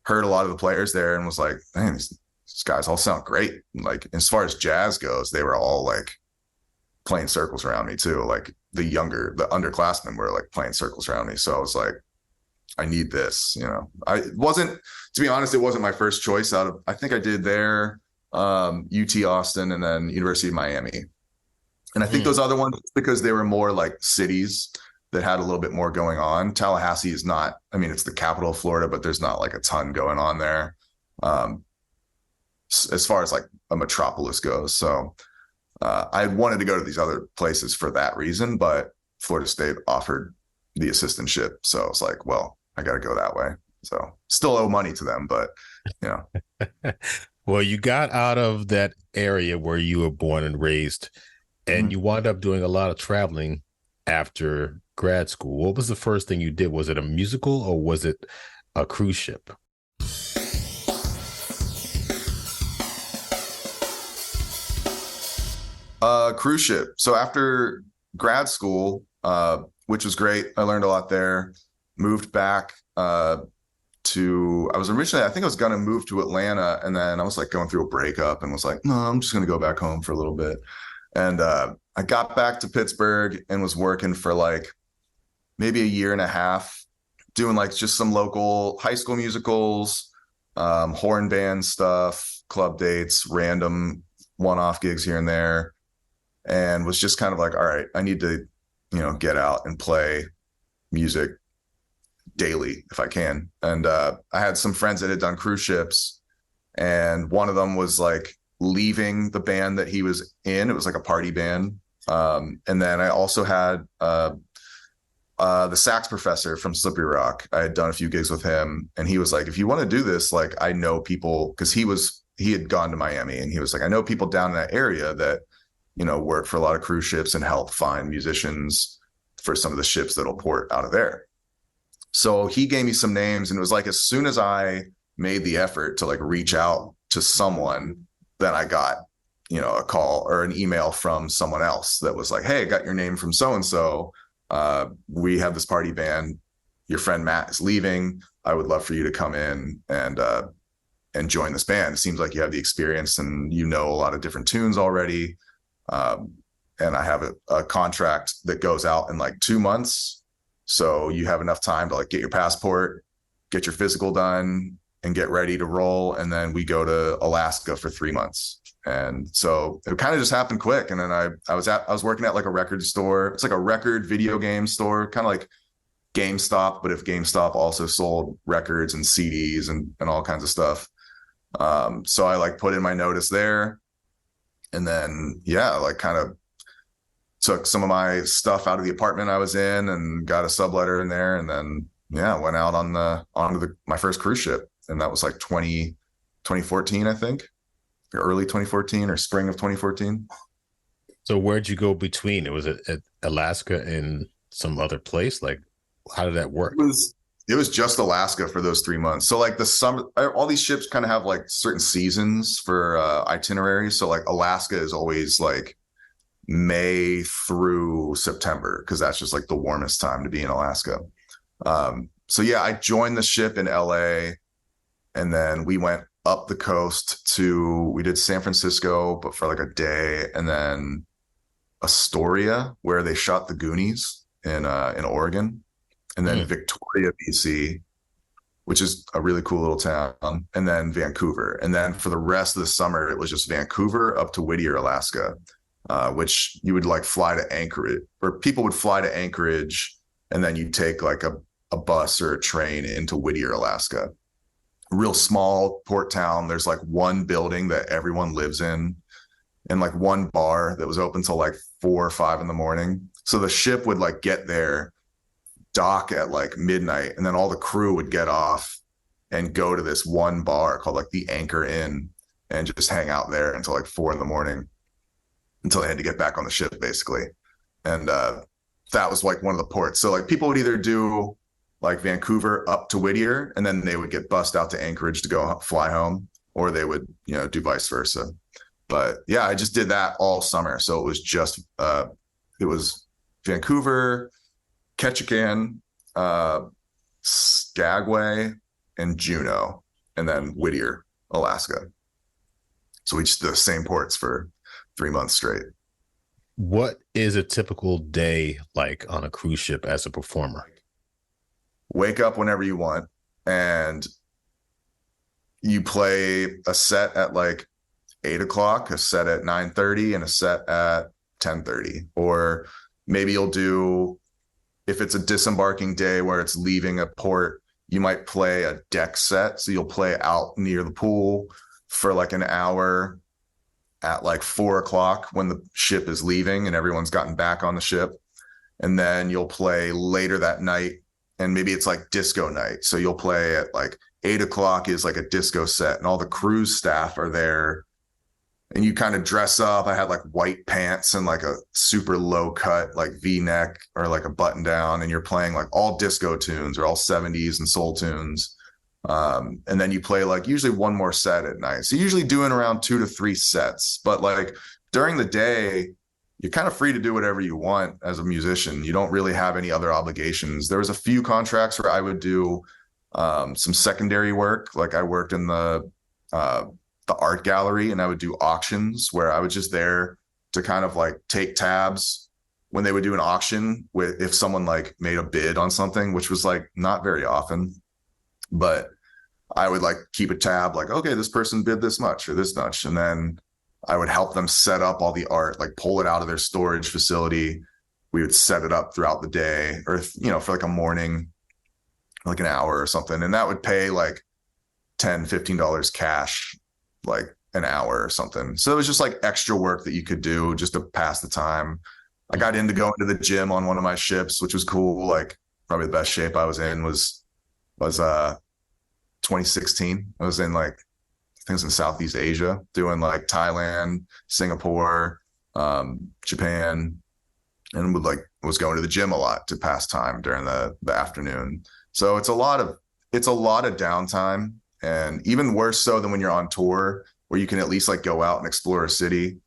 [SPEAKER 1] heard a lot of the players there, and was like, man, these guys all sound great. Like, as far as jazz goes, they were all like playing circles around me too. Like the underclassmen were like playing circles around me. So I was like, I need this, to be honest, it wasn't my first choice I think I did there, UT Austin, and then University of Miami. And I think those other ones, because they were more like cities that had a little bit more going on. Tallahassee is not, it's the capital of Florida, but there's not like a ton going on there as far as like a metropolis goes. So I wanted to go to these other places for that reason, but Florida State offered the assistantship. So I was like, well, I got to go that way. So still owe money to them, but
[SPEAKER 2] Well, you got out of that area where you were born and raised, and you wound up doing a lot of traveling after grad school. What was the first thing you did? Was it a musical, or was it a cruise ship?
[SPEAKER 1] Cruise ship. So after grad school, which was great, I learned a lot there. Moved back I was originally, I think I was going to move to Atlanta, and then I was like going through a breakup and was like, no, I'm just going to go back home for a little bit. And I got back to Pittsburgh and was working for like maybe a year and a half, doing like just some local high school musicals, horn band stuff, club dates, random one-off gigs here and there, and was just kind of like, all right, I need to, get out and play music daily if I can. And I had some friends that had done cruise ships, and one of them was like leaving the band that he was in. It was like a party band. And then I also had the sax professor from Slippery Rock. I had done a few gigs with him, and he was like, if you want to do this, like, I know people, because he had gone to Miami, and he was like, I know people down in that area that, work for a lot of cruise ships and help find musicians for some of the ships that'll port out of there. So he gave me some names, and it was like, as soon as I made the effort to like reach out to someone, then I got, a call or an email from someone else that was like, hey, I got your name from so-and-so. We have this party band. Your friend Matt is leaving. I would love for you to come in and join this band. It seems like you have the experience and a lot of different tunes already. And I have a contract that goes out in like 2 months. So you have enough time to like get your passport, get your physical done, and get ready to roll. And then we go to Alaska for 3 months. And so it kind of just happened quick. And then I was working at like a record store. It's like a record video game store, kind of like GameStop, but if GameStop also sold records and CDs and all kinds of stuff. So I like put in my notice there, and then, like kind of took some of my stuff out of the apartment I was in and got a subletter in there. And then, went out onto my first cruise ship. And that was like 2014, I think. Early 2014 or spring of 2014.
[SPEAKER 2] So where'd you go between? It was at Alaska and some other place? Like, how did that work?
[SPEAKER 1] It was just Alaska for those 3 months. So like the summer, all these ships kind of have like certain seasons for itineraries. So like Alaska is always like May through September, because that's just like the warmest time to be in Alaska. So I joined the ship in LA, and then we went up the coast we did San Francisco, but for like a day, and then Astoria, where they shot the Goonies in Oregon, and then Victoria, BC, which is a really cool little town, and then Vancouver. And then for the rest of the summer, it was just Vancouver up to Whittier, Alaska, which you would like fly to Anchorage, or people would fly to Anchorage, and then you take like a bus or a train into Whittier, Alaska. Real small port town. There's like one building that everyone lives in, and like one bar that was open till like 4 or 5 in the morning. So the ship would like get there, dock at like midnight, and then all the crew would get off and go to this one bar called like the Anchor Inn and just hang out there until like 4 in the morning until they had to get back on the ship, basically. And that was like one of the ports. So like people would either do like Vancouver up to Whittier, and then they would get bussed out to Anchorage to go fly home, or they would, do vice versa. But I just did that all summer. So it was just, it was Vancouver, Ketchikan, Skagway, and Juneau, and then Whittier, Alaska. So we just did the same ports for 3 months straight.
[SPEAKER 2] What is a typical day like on a cruise ship as a performer?
[SPEAKER 1] Wake up whenever you want, and you play a set at like 8 o'clock, a set at 9:30, and a set at 10:30. Or maybe you'll do, if it's a disembarking day where it's leaving a port, you might play a deck set. So you'll play out near the pool for like an hour at like 4 o'clock when the ship is leaving and everyone's gotten back on the ship. And then you'll play later that night, and maybe it's like disco night. So you'll play at like 8 o'clock is like a disco set, and all the cruise staff are there, and you kind of dress up. I had like white pants and like a super low cut, like V-neck or like a button down, and you're playing like all disco tunes or all 70s and soul tunes. And then you play like usually one more set at night. So usually doing around 2 to 3 sets, but like during the day, you're kind of free to do whatever you want as a musician. You don't really have any other obligations. There was a few contracts where I would do some secondary work. Like I worked in the art gallery, and I would do auctions where I was just there to kind of like take tabs when they would do an auction with if someone like made a bid on something, which was like not very often, but I would like keep a tab like, okay, this person bid this much or this much. And then I would help them set up all the art, like pull it out of their storage facility. We would set it up throughout the day or, for like a morning, like an hour or something. And that would pay like $10, $15 cash, like an hour or something. So it was just like extra work that you could do just to pass the time. I got into going to the gym on one of my ships, which was cool. Like probably the best shape I was in was 2016. I was in like, I think it was in Southeast Asia doing like Thailand, Singapore, Japan, and was going to the gym a lot to pass time during the afternoon. So it's a lot of downtime, and even worse so than when you're on tour where you can at least like go out and explore a city.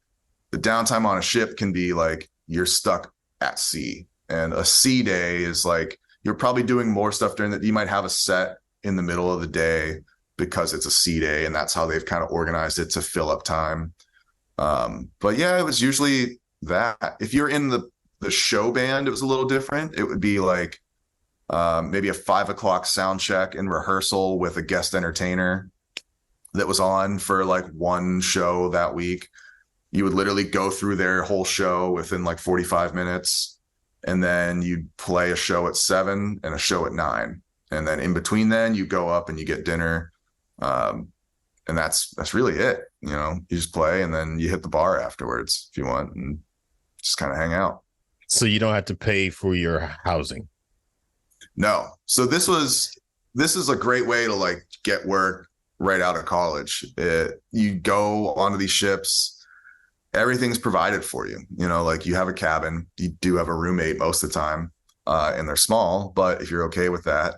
[SPEAKER 1] The downtime on a ship can be like you're stuck at sea, and a sea day is like you're probably doing more stuff during that. You might have a set in the middle of the day because it's a sea day, and that's how they've kind of organized it to fill up time. But yeah, it was usually that. If you're in the show band, it was a little different. It would be like maybe a 5 o'clock sound check and rehearsal with a guest entertainer that was on for like one show that week. You would literally go through their whole show within like 45 minutes, and then you'd play a show at 7 and a show at 9. And then in between then you go up and you get dinner. And that's really it. You just play and then you hit the bar afterwards if you want and just kind of hang out.
[SPEAKER 2] So you don't have to pay for your housing?
[SPEAKER 1] No. So this is a great way to like get work right out of college. You go onto these ships, everything's provided for you. Like you have a cabin, you do have a roommate most of the time, and they're small, but if you're okay with that,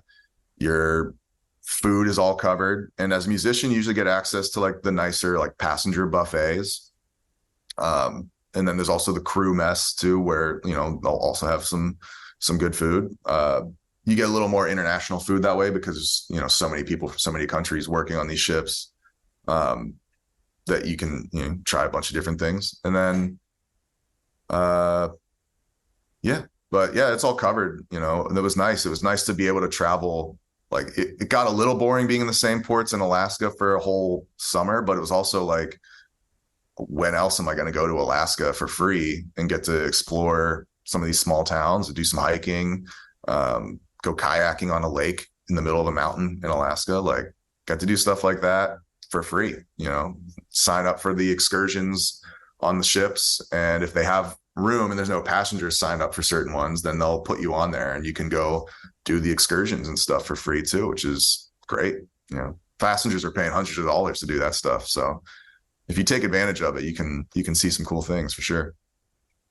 [SPEAKER 1] your food is all covered. And as a musician, you usually get access to like the nicer like passenger buffets. And then there's also the crew mess too, where, they'll also have some good food. You get a little more international food that way because, so many people from so many countries working on these ships, that you can, try a bunch of different things. And then, it's all covered, and it was nice. It was nice to be able to travel. Like it got a little boring being in the same ports in Alaska for a whole summer, but it was also like, when else am I going to go to Alaska for free and get to explore some of these small towns and do some hiking, go kayaking on a lake in the middle of a mountain in Alaska? Like got to do stuff like that for free, sign up for the excursions on the ships. And if they have room and there's no passengers signed up for certain ones, then they'll put you on there and you can go do the excursions and stuff for free too, which is great. Passengers are paying hundreds of dollars to do that stuff. So if you take advantage of it, you can see some cool things for sure.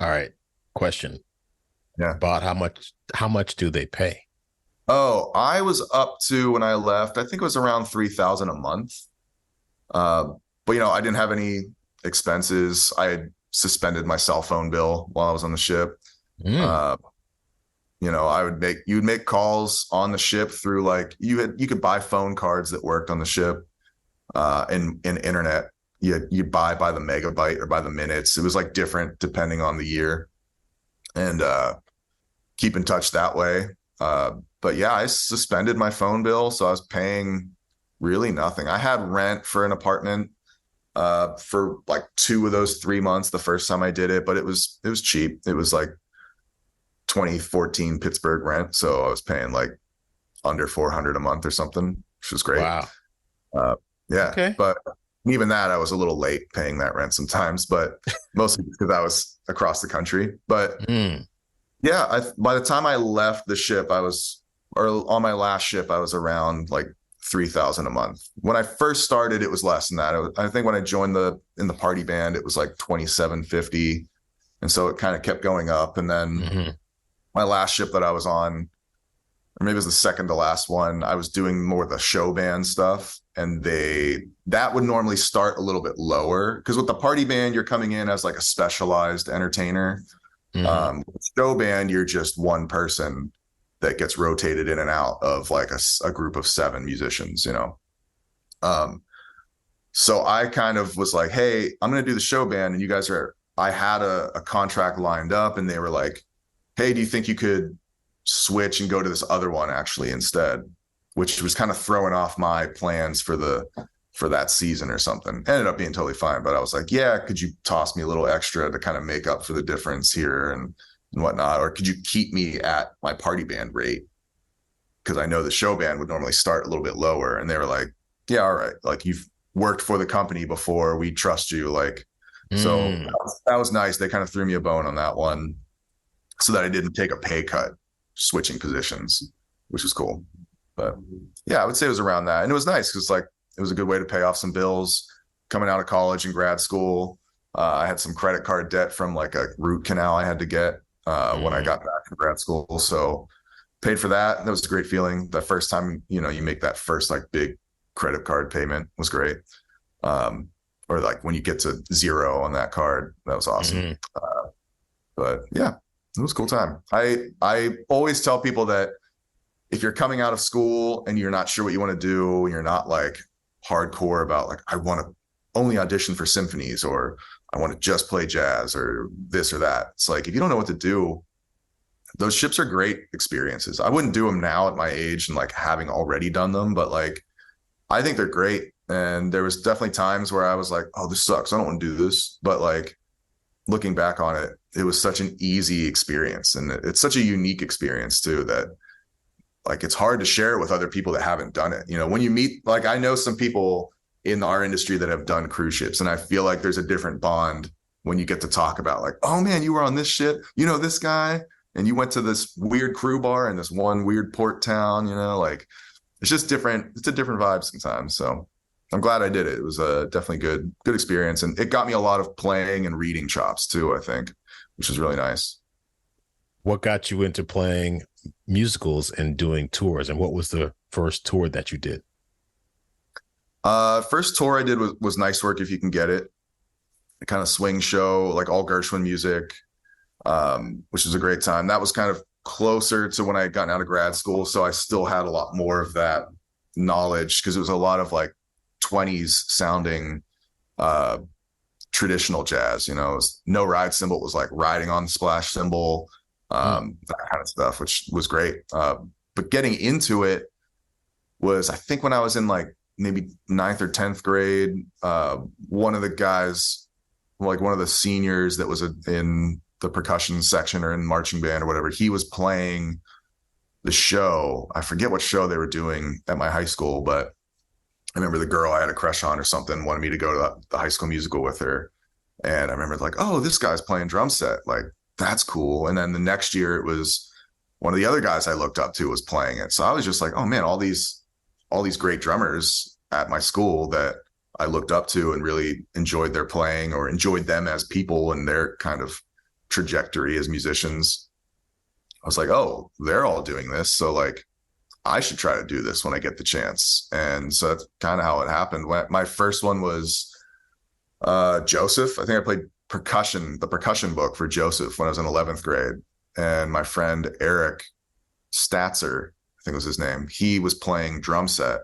[SPEAKER 2] All right. Question.
[SPEAKER 1] Yeah.
[SPEAKER 2] About how much do they pay?
[SPEAKER 1] Oh, I was up to, when I left, I think it was around $3,000 a month. But I didn't have any expenses. I had suspended my cell phone bill while I was on the ship. You'd make calls on the ship through like you could buy phone cards that worked on the ship, and internet. You buy by the megabyte or by the minutes. It was like different depending on the year, and keep in touch that way. But yeah, I suspended my phone bill, so I was paying really nothing. I had rent for an apartment for like 2 of those 3 months the first time I did it, but it was cheap. It was like 2014 Pittsburgh rent, so I was paying like under $400 a month or something, which was great.
[SPEAKER 2] Wow.
[SPEAKER 1] Yeah.
[SPEAKER 2] Okay.
[SPEAKER 1] But even that, I was a little late paying that rent sometimes, but mostly because I was across the country. But yeah, by the time I left the ship, on my last ship, I was around like $3,000 a month. When I first started, it was less than that. I think when I joined in the party band, it was like $2,750, and so it kind of kept going up. And then my last ship that I was on, or maybe it was the second to last one, I was doing more of the show band stuff, and that would normally start a little bit lower because with the party band, you're coming in as like a specialized entertainer. With show band, you're just one person that gets rotated in and out of like a group of 7 musicians, So I kind of was like, hey, I'm going to do the show band and you guys are I had a contract lined up, and they were like, hey, do you think you could switch and go to this other one actually instead? Which was kind of throwing off my plans for that season or something. Ended up being totally fine, but I was like, yeah, could you toss me a little extra to kind of make up for the difference here and whatnot? Or could you keep me at my party band rate? Because I know the show band would normally start a little bit lower. And they were like, yeah, all right. Like, you've worked for the company before, we trust you. Like, so that was nice. They kind of threw me a bone on that one so that I didn't take a pay cut switching positions, which was cool. But yeah, I would say it was around that. And it was nice because like it was a good way to pay off some bills coming out of college and grad school. I had some credit card debt from like a root canal I had to get when I got back from grad school. So paid for that. That was a great feeling. The first time, you make that first like big credit card payment was great. Or like when you get to zero on that card, that was awesome. But yeah, it was a cool time. I always tell people that if you're coming out of school and you're not sure what you want to do, and you're not like hardcore about like, I want to only audition for symphonies, or I want to just play jazz, or this or that. It's like, if you don't know what to do, those ships are great experiences. I wouldn't do them now at my age and like having already done them, but like, I think they're great. And there was definitely times where I was like, oh, this sucks, I don't want to do this. But like, looking back on it, it was such an easy experience. And it's such a unique experience too, that like, it's hard to share it with other people that haven't done it. When you meet, like, I know some people in our industry that have done cruise ships, and I feel like there's a different bond when you get to talk about like, oh man, you were on this ship, this guy, and you went to this weird crew bar in this one weird port town, like, it's just different. It's a different vibe sometimes. So I'm glad I did it. It was a definitely good experience. And it got me a lot of playing and reading chops too, I think, which is really nice.
[SPEAKER 2] What got you into playing musicals and doing tours? And what was the first tour that you did?
[SPEAKER 1] First tour I did was Nice Work, If You Can Get It. A kind of swing show, like all Gershwin music, which was a great time. That was kind of closer to when I had gotten out of grad school. So I still had a lot more of that knowledge because it was a lot of like 20s sounding traditional jazz. No ride cymbal was like riding on the splash cymbal, that kind of stuff, which was great. But getting into it was, I think, when I was in like maybe 9th or 10th grade. One of the guys, like one of the seniors that was in the percussion section or in marching band or whatever, he was playing the show. I forget what show they were doing at my high school, but I remember the girl I had a crush on or something wanted me to go to the High School Musical with her. And I remember like, oh, this guy's playing drum set. Like, that's cool. And then the next year it was one of the other guys I looked up to was playing it. So I was just like, oh man, all these great drummers at my school that I looked up to and really enjoyed their playing or enjoyed them as people and their kind of trajectory as musicians. I was like, oh, they're all doing this. So like, I should try to do this when I get the chance. And so that's kind of how it happened. My first one was Joseph. I think I played the percussion book for Joseph when I was in 11th grade. And my friend Eric Statzer, I think was his name, he was playing drum set.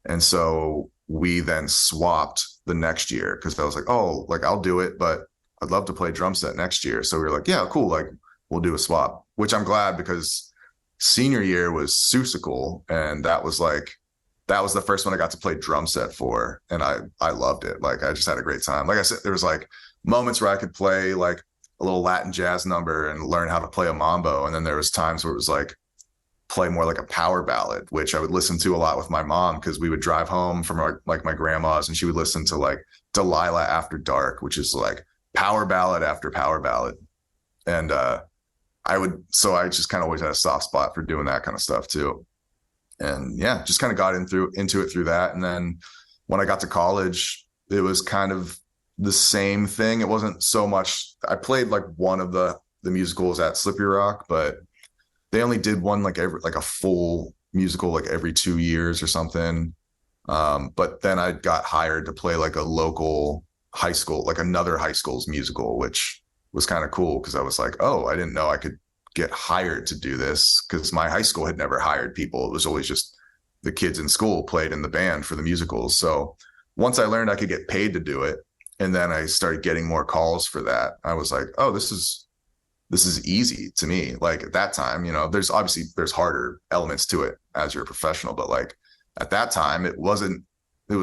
[SPEAKER 1] And so we then swapped the next year because I was like, oh, like I'll do it, but I'd love to play drum set next year. So we were like, yeah, cool. Like we'll do a swap, which I'm glad because senior year was Seussical. And that was the first one I got to play drum set for. And I loved it. Like I just had a great time. Like I said, there was like moments where I could play like a little Latin jazz number and learn how to play a mambo. And then there was times where it was like play more like a power ballad, which I would listen to a lot with my mom because we would drive home from like my grandma's and she would listen to like Delilah After Dark, which is like power ballad after power ballad. And so I just kind of always had a soft spot for doing that kind of stuff too. And yeah, just kind of got into it through that. And then when I got to college, it was kind of the same thing. It wasn't so much, I played like one of the musicals at Slippery Rock, but they only did one like a full musical like every 2 years or something. But then I got hired to play like a local high school, like another high school's musical, which was kind of cool because I was like, oh, I didn't know I could get hired to do this because my high school had never hired people. It was always just the kids in school played in the band for the musicals. So once I learned I could get paid to do it, And then I started getting more calls for that. I was like, oh, this is easy to me. Like at that time, there's obviously there's harder elements to it as you're a professional, but like at that time it was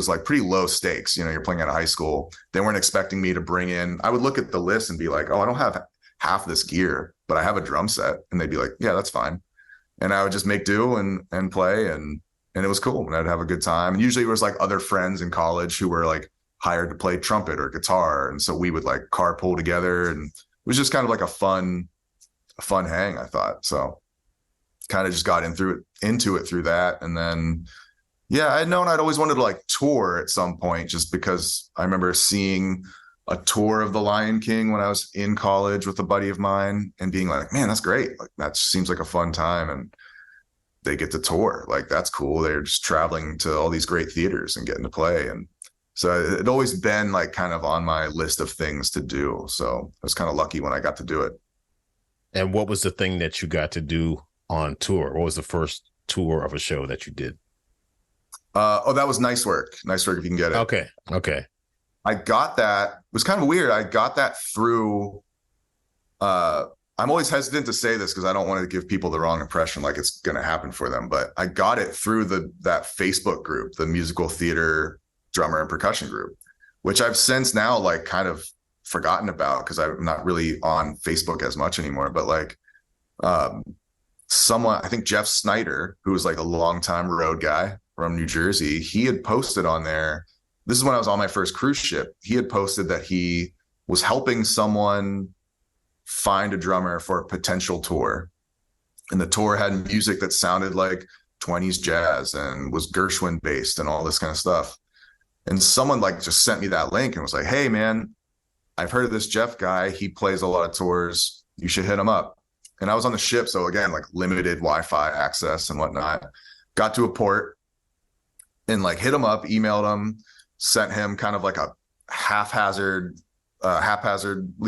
[SPEAKER 1] like pretty low stakes. You're playing out of high school. They weren't expecting me to bring in, I would look at the list and be like, oh, I don't have half this gear, but I have a drum set. And they'd be like, yeah, that's fine. And I would just make do and play. And it was cool. And I'd have a good time. And usually it was like other friends in college who were like hired to play trumpet or guitar. And so we would like carpool together, and it was just kind of like a fun hang, I thought. So kind of just got into it through that. And then, yeah, I'd known I'd always wanted to like tour at some point, just because I remember seeing a tour of The Lion King when I was in college with a buddy of mine and being like, man, that's great. Like that seems like a fun time. And they get to tour. Like, that's cool. They're just traveling to all these great theaters and getting to play. And so it'd always been like kind of on my list of things to do. So I was kind of lucky when I got to do it.
[SPEAKER 2] And what was the thing that you got to do on tour? What was the first tour of a show that you did?
[SPEAKER 1] That was Nice Work. Nice Work, if you can get it.
[SPEAKER 2] Okay.
[SPEAKER 1] I got that. It was kind of weird. I got that through, I'm always hesitant to say this because I don't want to give people the wrong impression, like it's going to happen for them. But I got it through that Facebook group, the musical theater drummer and percussion group, which I've since now like kind of forgotten about because I'm not really on Facebook as much anymore. But like someone, I think Jeff Snyder, who was like a longtime road guy from New Jersey, he had posted on there. This is when I was on my first cruise ship. He had posted that he was helping someone find a drummer for a potential tour. And the tour had music that sounded like 20s jazz and was Gershwin based and all this kind of stuff. And someone like just sent me that link and was like, hey man, I've heard of this Jeff guy. He plays a lot of tours. You should hit him up. And I was on the ship. So again, like limited Wi-Fi access and whatnot. Got to a port and like hit him up, emailed him, sent him kind of like a haphazardly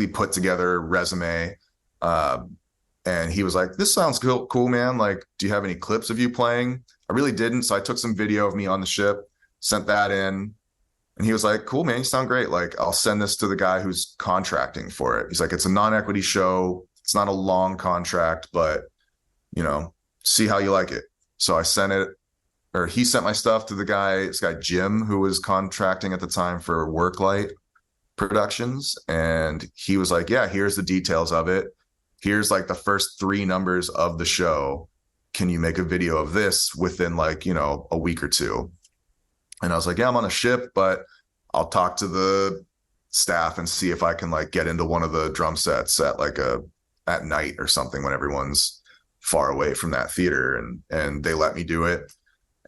[SPEAKER 1] put together resume. And he was like, this sounds cool, man. Like, do you have any clips of you playing? I really didn't. So I took some video of me on the ship, sent that in. And he was like, cool, man, you sound great. Like, I'll send this to the guy who's contracting for it. He's like, it's a non-equity show. It's not a long contract, but, see how you like it. So I sent it, or he sent my stuff to this guy, Jim, who was contracting at the time for Worklight Productions. And he was like, yeah, here's the details of it. Here's like the first 3 numbers of the show. Can you make a video of this within like, a week or two? And I was like, yeah, I'm on a ship, but I'll talk to the staff and see if I can like get into one of the drum sets at night or something when everyone's far away from that theater. And they let me do it.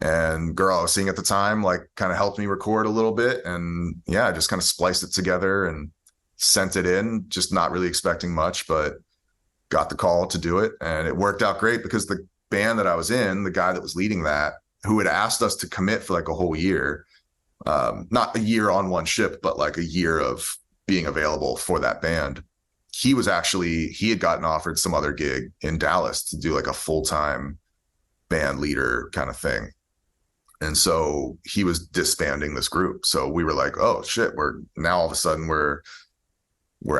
[SPEAKER 1] And girl I was seeing at the time, like kind of helped me record a little bit. And yeah, I just kind of spliced it together and sent it in, just not really expecting much, but got the call to do it. And it worked out great because the band that I was in, the guy that was leading that, who had asked us to commit for like a whole year, not a year on one ship, but like a year of being available for that band. He had gotten offered some other gig in Dallas to do like a full-time band leader kind of thing. And so he was disbanding this group. So we were like, oh shit, all of a sudden we're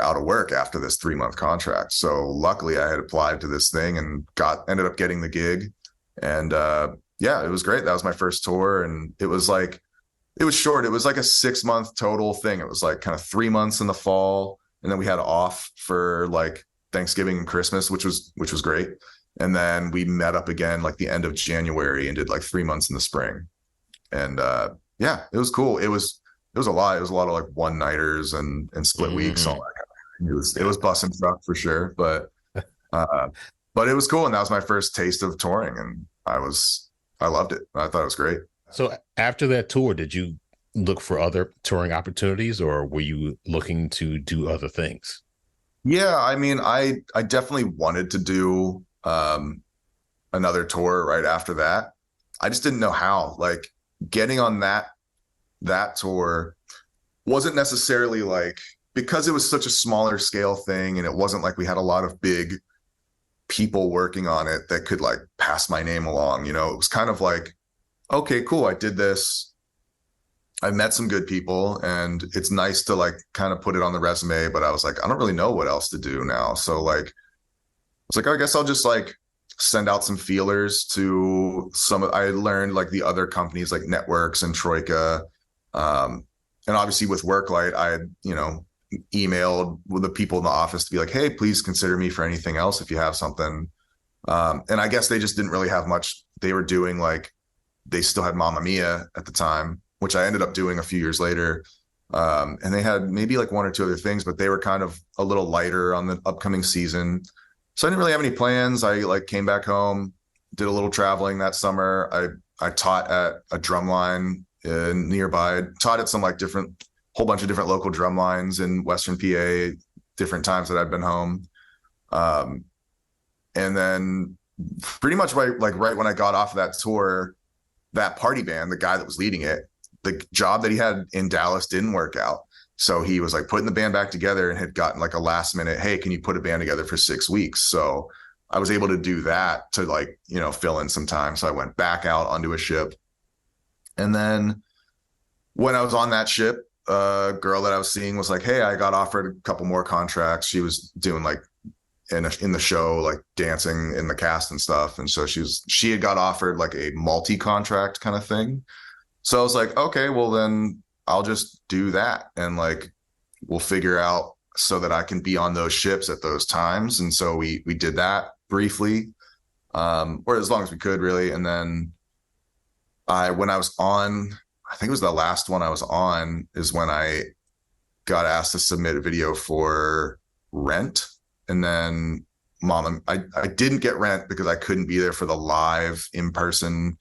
[SPEAKER 1] out of work after this 3-month contract. So luckily I had applied to this thing and ended up getting the gig. And yeah, it was great. That was my first tour. And it was short. It was like a 6-month total thing. It was like kind of 3 months in the fall. And then we had off for like Thanksgiving and Christmas, which was great. And then we met up again like the end of January and did like 3 months in the spring. And yeah, it was cool. It was a lot. It was a lot of like one-nighters and split weeks. All that kind of thing. It was bus and truck for sure. But it was cool. And that was my first taste of touring. And I loved it. I thought it was great.
[SPEAKER 2] So after that tour, did you look for other touring opportunities, or were you looking to do other things?
[SPEAKER 1] Yeah, I mean, I definitely wanted to do another tour right after that. I just didn't know how. Like getting on that tour wasn't necessarily like, because it was such a smaller scale thing and it wasn't like we had a lot of big people working on it that could like pass my name along. It was kind of like, okay, cool, I did this. I met some good people, and it's nice to like kind of put it on the resume, but I was like, I don't really know what else to do now. So like, I was like, oh, I guess I'll just like send out some feelers to I learned like the other companies like Networks and Troika. And obviously with Worklight, I had, emailed with the people in the office to be like, hey, please consider me for anything else if you have something. And I guess they just didn't really have much. They were doing like, they still had Mamma Mia at the time, which I ended up doing a few years later. And they had maybe like one or two other things, but they were kind of a little lighter on the upcoming season. So I didn't really have any plans. I like came back home, did a little traveling that summer. I taught at a drum line nearby, taught at some like whole bunch of different local drum lines in Western PA, different times that I'd been home. And then pretty much right when I got off of that tour, that party band, the guy that was leading it, the job that he had in Dallas didn't work out. So he was like putting the band back together and had gotten like a last minute, hey, can you put a band together for 6 weeks? So I was able to do that to like, fill in some time. So I went back out onto a ship. And then when I was on that ship, a girl that I was seeing was like, hey, I got offered a couple more contracts. She was doing like in the show, like dancing in the cast and stuff. And so she had got offered like a multi-contract kind of thing. So I was like, okay, well then I'll just do that. And like, we'll figure out so that I can be on those ships at those times. And so we did that briefly, or as long as we could really. And then when I was on, I think it was the last one I was on, is when I got asked to submit a video for Rent. And then I didn't get Rent because I couldn't be there for the live in-person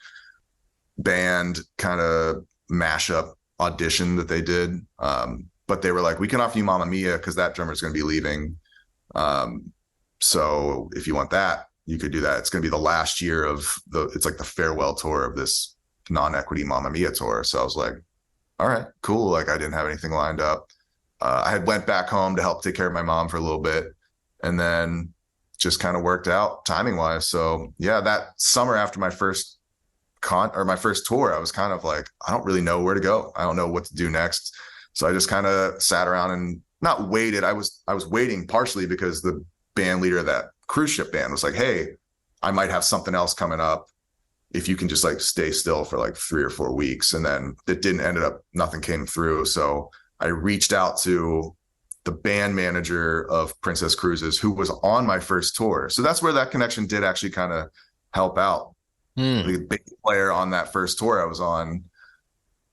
[SPEAKER 1] band kind of mashup audition that they did. But they were like, we can offer you Mamma Mia because that drummer is going to be leaving. So if you want that, you could do that. It's going to be the last year it's like the farewell tour of this non-equity Mamma Mia tour. So I was like, all right, cool. Like I didn't have anything lined up. I had went back home to help take care of my mom for a little bit, and then just kind of worked out timing wise. So yeah, that summer after my first my first tour, I was kind of like, I don't really know where to go. I don't know what to do next. So I just kind of sat around and not waited. I was waiting partially because the band leader of that cruise ship band was like, hey, I might have something else coming up if you can just like stay still for like 3 or 4 weeks. And then it nothing came through. So I reached out to the band manager of Princess Cruises, who was on my first tour. So that's where that connection did actually kind of help out. The big player on that first tour I was on,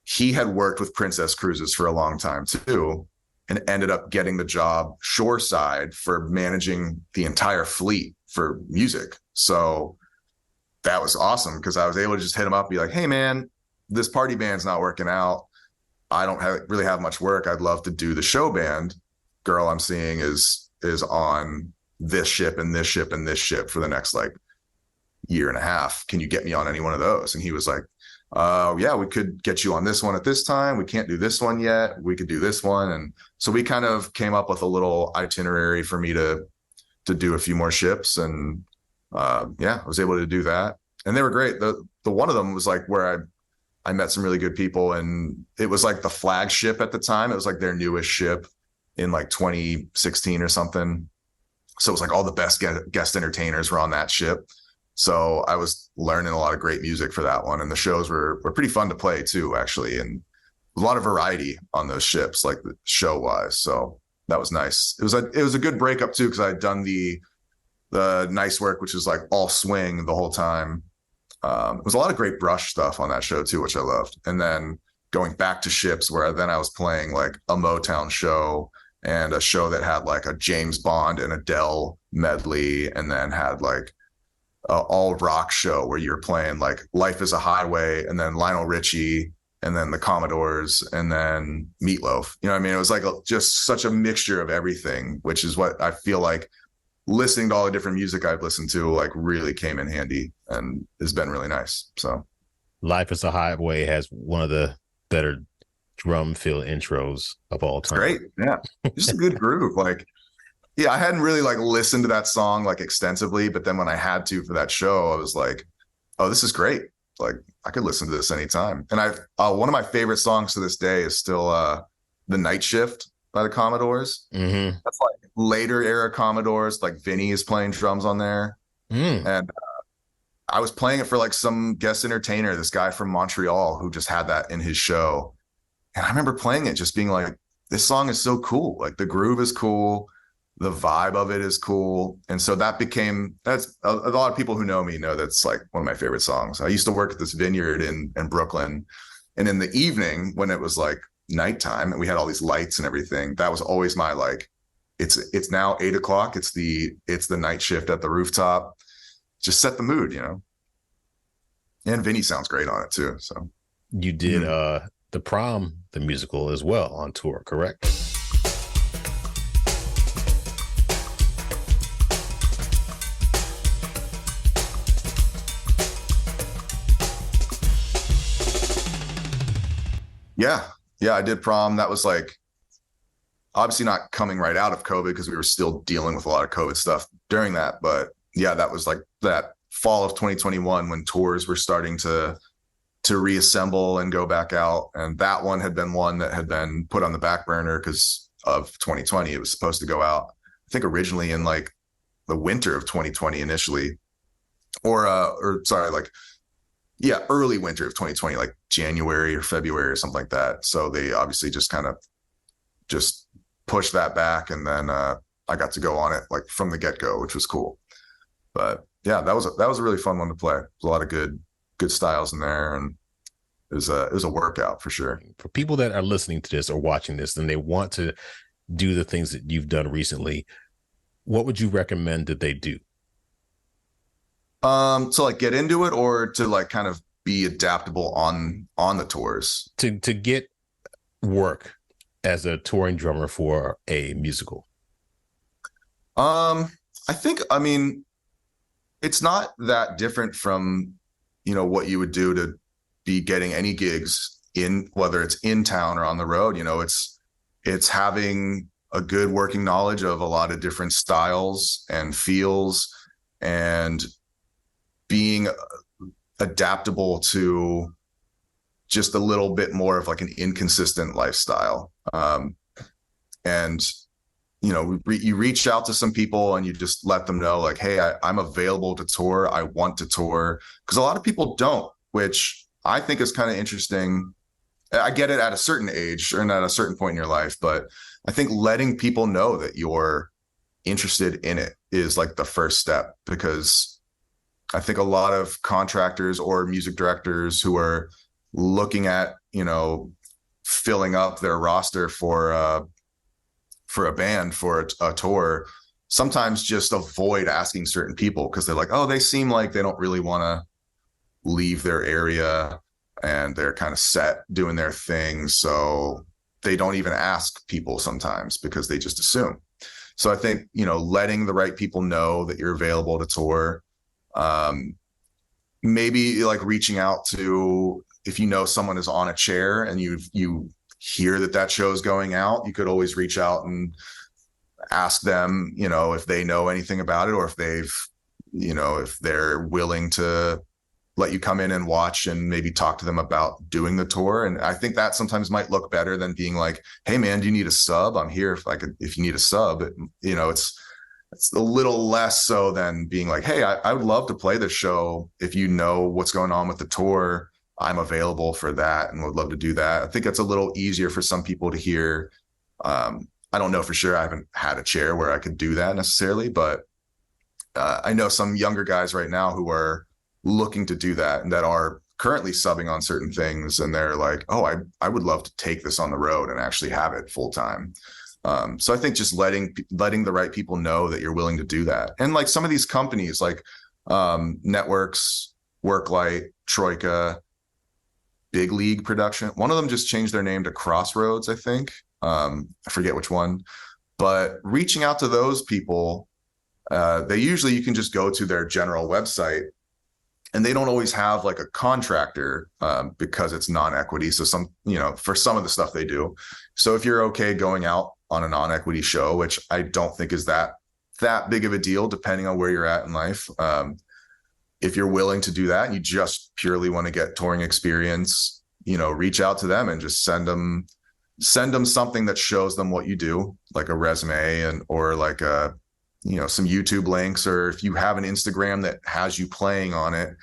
[SPEAKER 1] he had worked with Princess Cruises for a long time too, and ended up getting the job shoreside for managing the entire fleet for music. So that was awesome because I was able to just hit him up and be like, hey man, this party band's not working out. I don't really have much work. I'd love to do the show band. Girl I'm seeing is on this ship and this ship and this ship for the next like year and a half. Can you get me on any one of those? And he was like, yeah, we could get you on this one at this time. We can't do this one yet. We could do this one. And so we kind of came up with a little itinerary for me to do a few more ships. And yeah, I was able to do that. And they were great. The one of them was like where I met some really good people, and it was like the flagship at the time. It was like their newest ship in like 2016 or something. So it was like all the best guest entertainers were on that ship. So I was learning a lot of great music for that one. And the shows were pretty fun to play too, actually. And a lot of variety on those ships, like the show wise. So that was nice. It was a good breakup too, because I'd done the nice work, which is like all swing the whole time. It was a lot of great brush stuff on that show too, which I loved. And then going back to ships where then I was playing like a Motown show and a show that had like a James Bond and Adele medley, and then had like all rock show where you're playing like Life is a Highway, and then Lionel Richie, and then the Commodores, and then Meatloaf. You know what I mean? It was like just such a mixture of everything, which is what I feel like listening to all the different music I've listened to like really came in handy and has been really nice. So
[SPEAKER 2] Life is a Highway has one of the better drum fill intros of all time.
[SPEAKER 1] Great. Yeah. Just a good groove. Like, yeah, I hadn't really like listened to that song like extensively, but then when I had to for that show, I was like, oh, this is great. like I could listen to this anytime. And one of my favorite songs to this day is still The Night Shift by the Commodores.
[SPEAKER 2] Mm-hmm.
[SPEAKER 1] That's like later era Commodores, like Vinny is playing drums on there. And I was playing it for like some guest entertainer, this guy from Montreal who just had that in his show. And I remember playing it just being like, this song is so cool. Like the groove is cool. The vibe of it is cool. And so that's a lot of people who know me know that's like one of my favorite songs. I used to work at this vineyard in Brooklyn. And in the evening when it was like nighttime and we had all these lights and everything, that was always my like, it's now 8 o'clock. It's the night shift at the rooftop. Just set the mood, you know? And Vinny sounds great on it too. So
[SPEAKER 2] you did The Prom, the musical as well on tour, correct?
[SPEAKER 1] Yeah, I did Prom. That was like obviously not coming right out of COVID because we were still dealing with a lot of COVID stuff during that. But yeah, that was like that fall of 2021 when tours were starting to reassemble and go back out. And that one had been one that had been put on the back burner because of 2020. It was supposed to go out, I think originally in like the winter of 2020 initially, or sorry, like, yeah, early winter of 2020, like January or February or something like that. So they obviously just kind of just pushed that back. And then I got to go on it like from the get-go, which was cool. But yeah, that was a really fun one to play. There's a lot of good styles in there, and it was a workout for sure.
[SPEAKER 2] For people that are listening to this or watching this and they want to do the things that you've done recently, what would you recommend that they do?
[SPEAKER 1] To like get into it, or to like kind of be adaptable on the tours?
[SPEAKER 2] To get work as a touring drummer for a musical.
[SPEAKER 1] I think, I mean, it's not that different from, you know, what you would do to be getting any gigs in, whether it's in town or on the road. You know, it's having a good working knowledge of a lot of different styles and feels, and being adaptable to just a little bit more of like an inconsistent lifestyle. And, you know, you reach out to some people and you just let them know like, hey, I'm available to tour. I want to tour. Because a lot of people don't, which I think is kind of interesting. I get it at a certain age or at a certain point in your life, but I think letting people know that you're interested in it is like the first step, because I think a lot of contractors or music directors who are looking at, you know, filling up their roster for a band for a tour, sometimes just avoid asking certain people because they're like, oh, they seem like they don't really want to leave their area and they're kind of set doing their thing. So they don't even ask people sometimes because they just assume. So I think, you know, letting the right people know that you're available to tour, maybe like reaching out to, if you know someone is on a chair and you hear that show is going out, you could always reach out and ask them, you know, if they know anything about it, or if they've, you know, if they're willing to let you come in and watch and maybe talk to them about doing the tour. And I think that sometimes might look better than being like, hey man, do you need a sub? I'm here if you need a sub. You know, it's a little less so than being like, hey, I would love to play this show. If you know what's going on with the tour, I'm available for that and would love to do that. I think it's a little easier for some people to hear. I don't know for sure. I haven't had a chair where I could do that necessarily, but I know some younger guys right now who are looking to do that and that are currently subbing on certain things. And they're like, oh, I would love to take this on the road and actually have it full time. So I think just letting the right people know that you're willing to do that. And like some of these companies like Networks, Worklight, Troika, Big League Production. One of them just changed their name to Crossroads, I think. I forget which one. But reaching out to those people, you can just go to their general website, and they don't always have like a contractor because it's non-equity. So some, you know, for some of the stuff they do. So if you're okay going out on a non-equity show, which I don't think is that big of a deal, depending on where you're at in life, if you're willing to do that and you just purely want to get touring experience, reach out to them and just send them something that shows them what you do, like a resume or like some YouTube links, or if you have an Instagram that has you playing on it,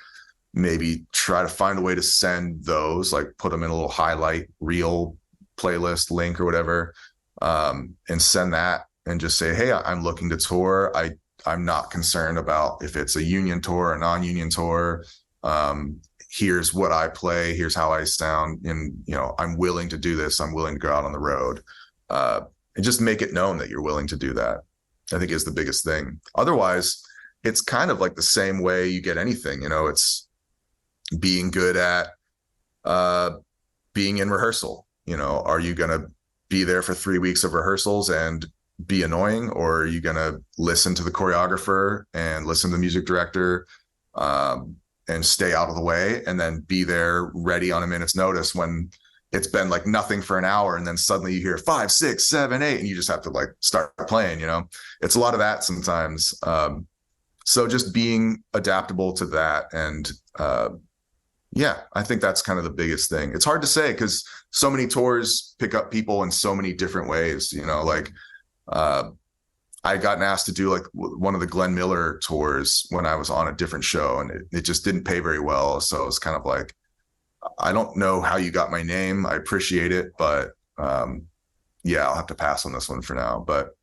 [SPEAKER 1] maybe try to find a way to send those, like put them in a little highlight reel playlist link or whatever, and send that and just say, hey, I'm looking to tour. I'm not concerned about if it's a union tour or non-union tour. Here's what I play. Here's how I sound. And, I'm willing to do this. I'm willing to go out on the road. And just make it known that you're willing to do that, I think, is the biggest thing. Otherwise, it's kind of like the same way you get anything. It's being good at being in rehearsal. Are you going to be there for 3 weeks of rehearsals and be annoying, or are you going to listen to the choreographer and listen to the music director, and stay out of the way, and then be there ready on a minute's notice when it's been like nothing for an hour, and then suddenly you hear 5, 6, 7, 8, and you just have to like start playing. It's a lot of that sometimes. So just being adaptable to that. And I think that's kind of the biggest thing. It's hard to say because so many tours pick up people in so many different ways. I gotten asked to do like one of the Glenn Miller tours when I was on a different show, and it just didn't pay very well. So it's kind of like, I don't know how you got my name. I appreciate it, but I'll have to pass on this one for now. But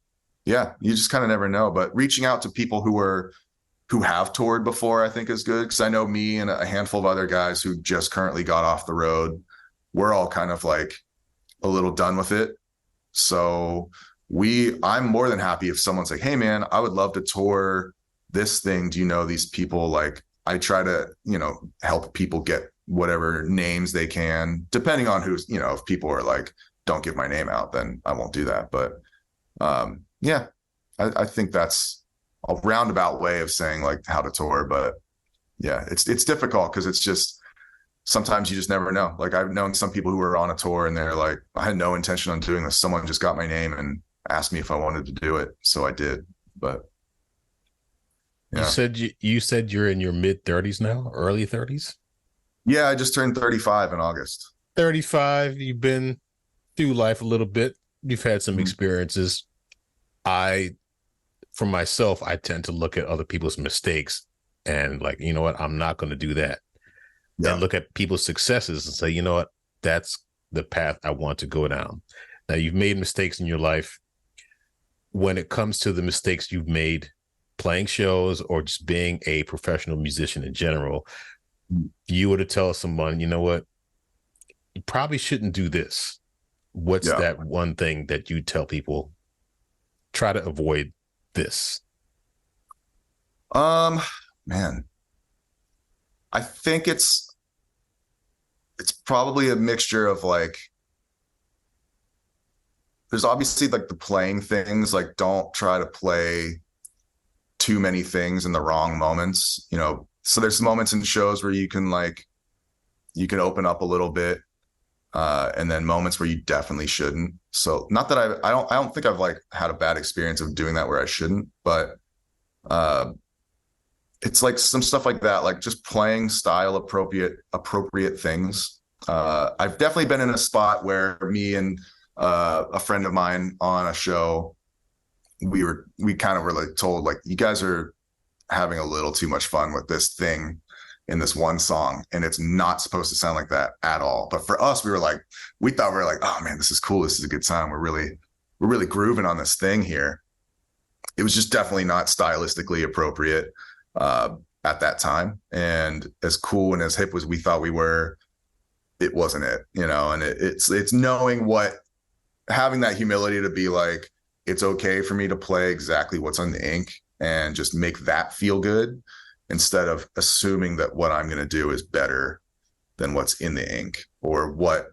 [SPEAKER 1] yeah, you just kind of never know. But reaching out to people who have toured before, I think, is good, because I know me and a handful of other guys who just currently got off the road, we're all kind of like a little done with it. So I'm more than happy if someone's like, hey man, I would love to tour this thing. Do you know these people? Like, I try to, help people get whatever names they can, depending on who's, if people are like, don't give my name out, then I won't do that. But I think that's a roundabout way of saying like how to tour. But yeah, it's difficult because it's just, sometimes you just never know. Like, I've known some people who were on a tour and they're like, I had no intention on doing this. Someone just got my name and asked me if I wanted to do it, so I did. But yeah.
[SPEAKER 2] You said you're in your mid 30s now, early 30s?
[SPEAKER 1] Yeah, I just turned 35 in August.
[SPEAKER 2] 35. You've been through life a little bit. You've had some experiences. For myself, I tend to look at other people's mistakes and like, you know what, I'm not going to do that. Yeah. And look at people's successes and say, you know what, that's the path I want to go down. Now, you've made mistakes in your life. When it comes to the mistakes you've made playing shows or just being a professional musician in general, you were to tell someone, you know what, you probably shouldn't do this. What's that one thing that you tell people? Try to avoid this.
[SPEAKER 1] Man, I think it's probably a mixture of like, there's obviously like the playing things, like don't try to play too many things in the wrong moments, so there's moments in shows where you can open up a little bit, and then moments where you definitely shouldn't. So not that I don't think I've like had a bad experience of doing that where I shouldn't, but it's like some stuff like that, like just playing style appropriate things. I've definitely been in a spot where me and a friend of mine on a show, we kind of were like told, like, you guys are having a little too much fun with this thing in this one song, and it's not supposed to sound like that at all. But for us, we thought we were like, oh man, this is cool, this is a good time, we're really grooving on this thing here. It was just definitely not stylistically appropriate at that time, and as cool and as hip as we thought we were, it wasn't it, and it's knowing having that humility to be like, it's okay for me to play exactly what's on the ink and just make that feel good, instead of assuming that what I'm going to do is better than what's in the ink or what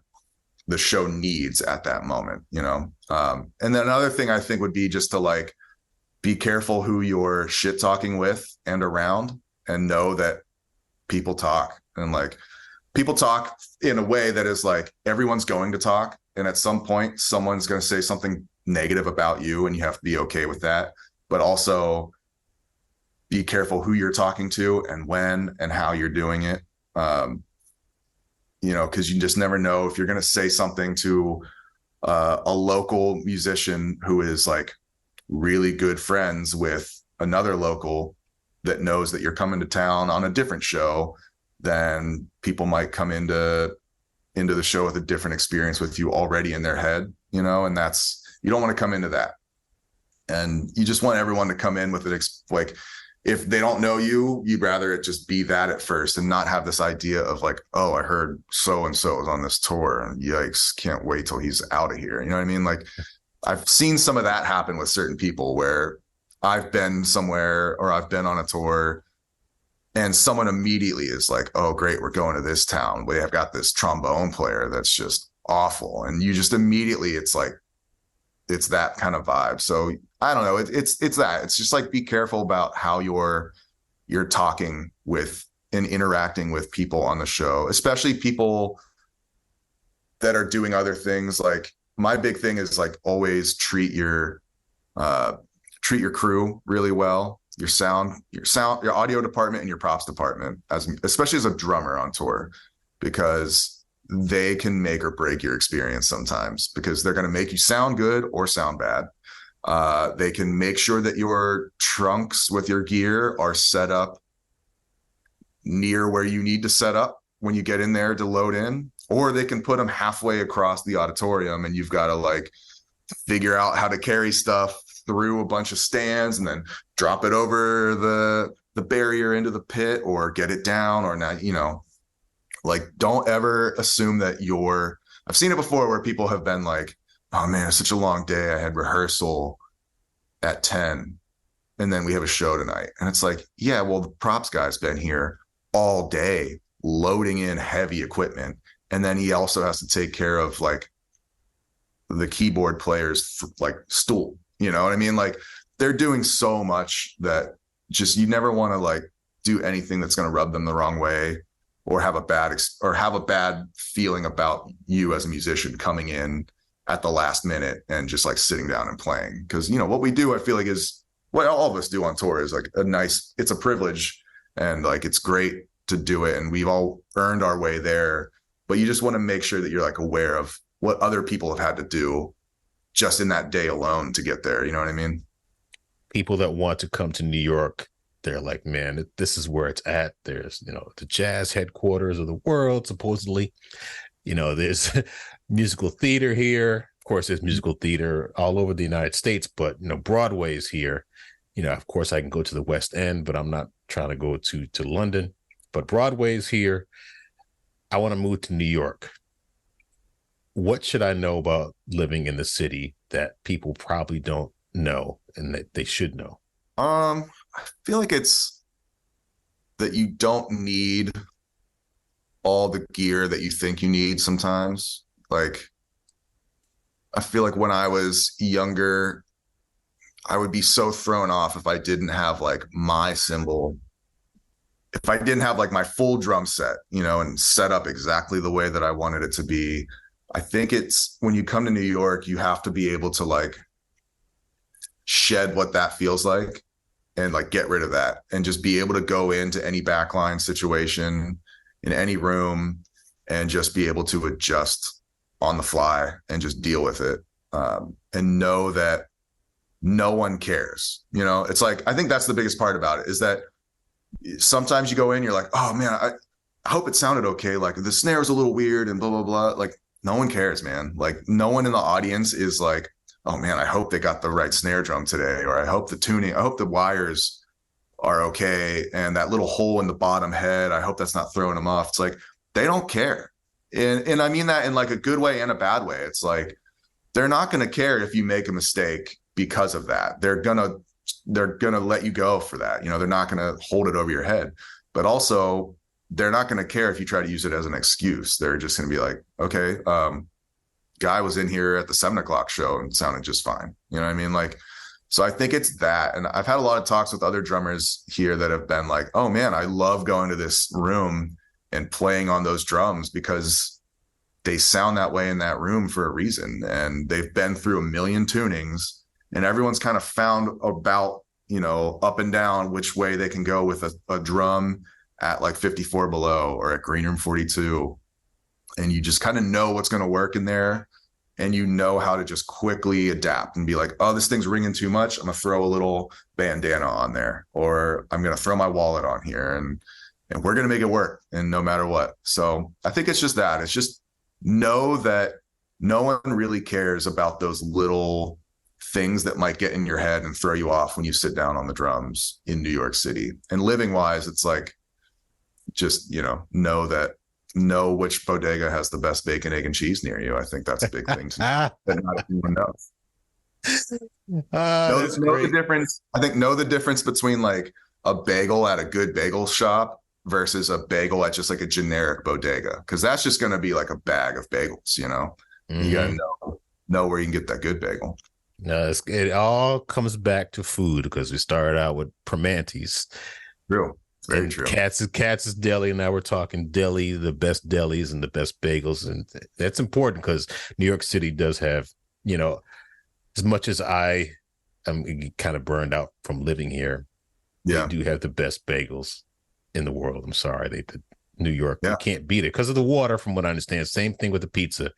[SPEAKER 1] the show needs at that moment, and then another thing I think would be just to like, be careful who you're shit talking with and around, and know that people talk, and like, people talk in a way that is like, everyone's going to talk. And at some point, someone's going to say something negative about you, and you have to be okay with that. But also, be careful who you're talking to and when and how you're doing it. Because you just never know if you're going to say something to a local musician who is like really good friends with another local that knows that you're coming to town on a different show. Then people might come into the show with a different experience with you already in their head, and you don't want to come into that. And you just want everyone to come in with it. Like, if they don't know you, you'd rather it just be that at first and not have this idea of like, oh, I heard so-and-so is on this tour and yikes, can't wait till he's out of here. You know what I mean? Like, I've seen some of that happen with certain people where I've been somewhere or I've been on a tour and someone immediately is like, oh, great, we're going to this town. We have got this trombone player that's just awful. And you just immediately, it's like, it's that kind of vibe. So I don't know. It's that. It's just like, be careful about how you're talking with and interacting with people on the show, especially people that are doing other things. Like, my big thing is like, always treat your crew really well. Your audio department and your props department, especially as a drummer on tour, because they can make or break your experience sometimes, because they're going to make you sound good or sound bad. They can make sure that your trunks with your gear are set up near where you need to set up when you get in there to load in, or they can put them halfway across the auditorium and you've got to like figure out how to carry stuff through a bunch of stands and then drop it over the barrier into the pit or get it down or not, like, don't ever assume that I've seen it before where people have been like, oh man, it's such a long day. I had rehearsal at 10 and then we have a show tonight. And it's like, yeah, well, the props guy's been here all day loading in heavy equipment. And then he also has to take care of like the keyboard player's like stool, you know what I mean? Like, they're doing so much that just, you never want to like do anything that's going to rub them the wrong way or have a bad feeling about you as a musician coming in at the last minute and just like sitting down and playing. Because, what we do, I feel like, is what all of us do on tour is like it's a privilege and like, it's great to do it. And we've all earned our way there, but you just want to make sure that you're like aware of what other people have had to do just in that day alone to get there. You know what I mean?
[SPEAKER 2] People that want to come to New York, they're like, man, this is where it's at. There's, the jazz headquarters of the world, supposedly. There's musical theater here. Of course, there's musical theater all over the United States, but, Broadway is here. Of course, I can go to the West End, but I'm not trying to go to London. But Broadway is here. I want to move to New York. What should I know about living in the city that people probably don't know and that they should know?
[SPEAKER 1] I feel like it's that you don't need all the gear that you think you need sometimes. Like, I feel like when I was younger, I would be so thrown off if I didn't have like my cymbal, if I didn't have like my full drum set, and set up exactly the way that I wanted it to be. I think it's when you come to New York, you have to be able to like shed what that feels like and like get rid of that and just be able to go into any backline situation in any room and just be able to adjust on the fly and just deal with it, and know that no one cares. It's like, I think that's the biggest part about it, is that sometimes you go in, you're like, oh man, I hope it sounded okay. Like, the snare was a little weird and blah, blah, blah. Like, no one cares, man. Like, no one in the audience is like, oh man, I hope they got the right snare drum today. Or I hope the wires are okay. And that little hole in the bottom head, I hope that's not throwing them off. It's like, they don't care. And I mean that in like a good way and a bad way. It's like, they're not going to care if you make a mistake because of that. They're going to let you go for that. They're not going to hold it over your head, but also they're not going to care if you try to use it as an excuse. They're just going to be like, okay, guy was in here at the 7:00 show and sounded just fine. You know what I mean? Like, so I think it's that. And I've had a lot of talks with other drummers here that have been like, oh man, I love going to this room and playing on those drums because they sound that way in that room for a reason. And they've been through a million tunings and everyone's kind of found about up and down which way they can go with a drum at like 54 below or at green room 42. And you just kind of know what's going to work in there. And you know how to just quickly adapt and be like, oh, this thing's ringing too much. I'm going to throw a little bandana on there, or I'm going to throw my wallet on here, and we're going to make it work. And no matter what. So I think it's just that. It's just know that no one really cares about those little things that might get in your head and throw you off when you sit down on the drums in New York City. And living wise, it's like, just, know which bodega has the best bacon, egg, and cheese near you. I think that's a big thing to know, that not everyone knows. Know the difference. I think know the difference between like a bagel at a good bagel shop versus a bagel at just like a generic bodega, because that's just going to be like a bag of bagels. You gotta know where you can get that good bagel.
[SPEAKER 2] No, it all comes back to food, because we started out with Primanti's.
[SPEAKER 1] True. Very true.
[SPEAKER 2] Katz's Deli, and now we're talking deli, the best delis and the best bagels. And that's important, because New York City does have, as much as I am kind of burned out from living here, they do have the best bagels in the world. I'm sorry. New York, you can't beat it because of the water, from what I understand. Same thing with the pizza.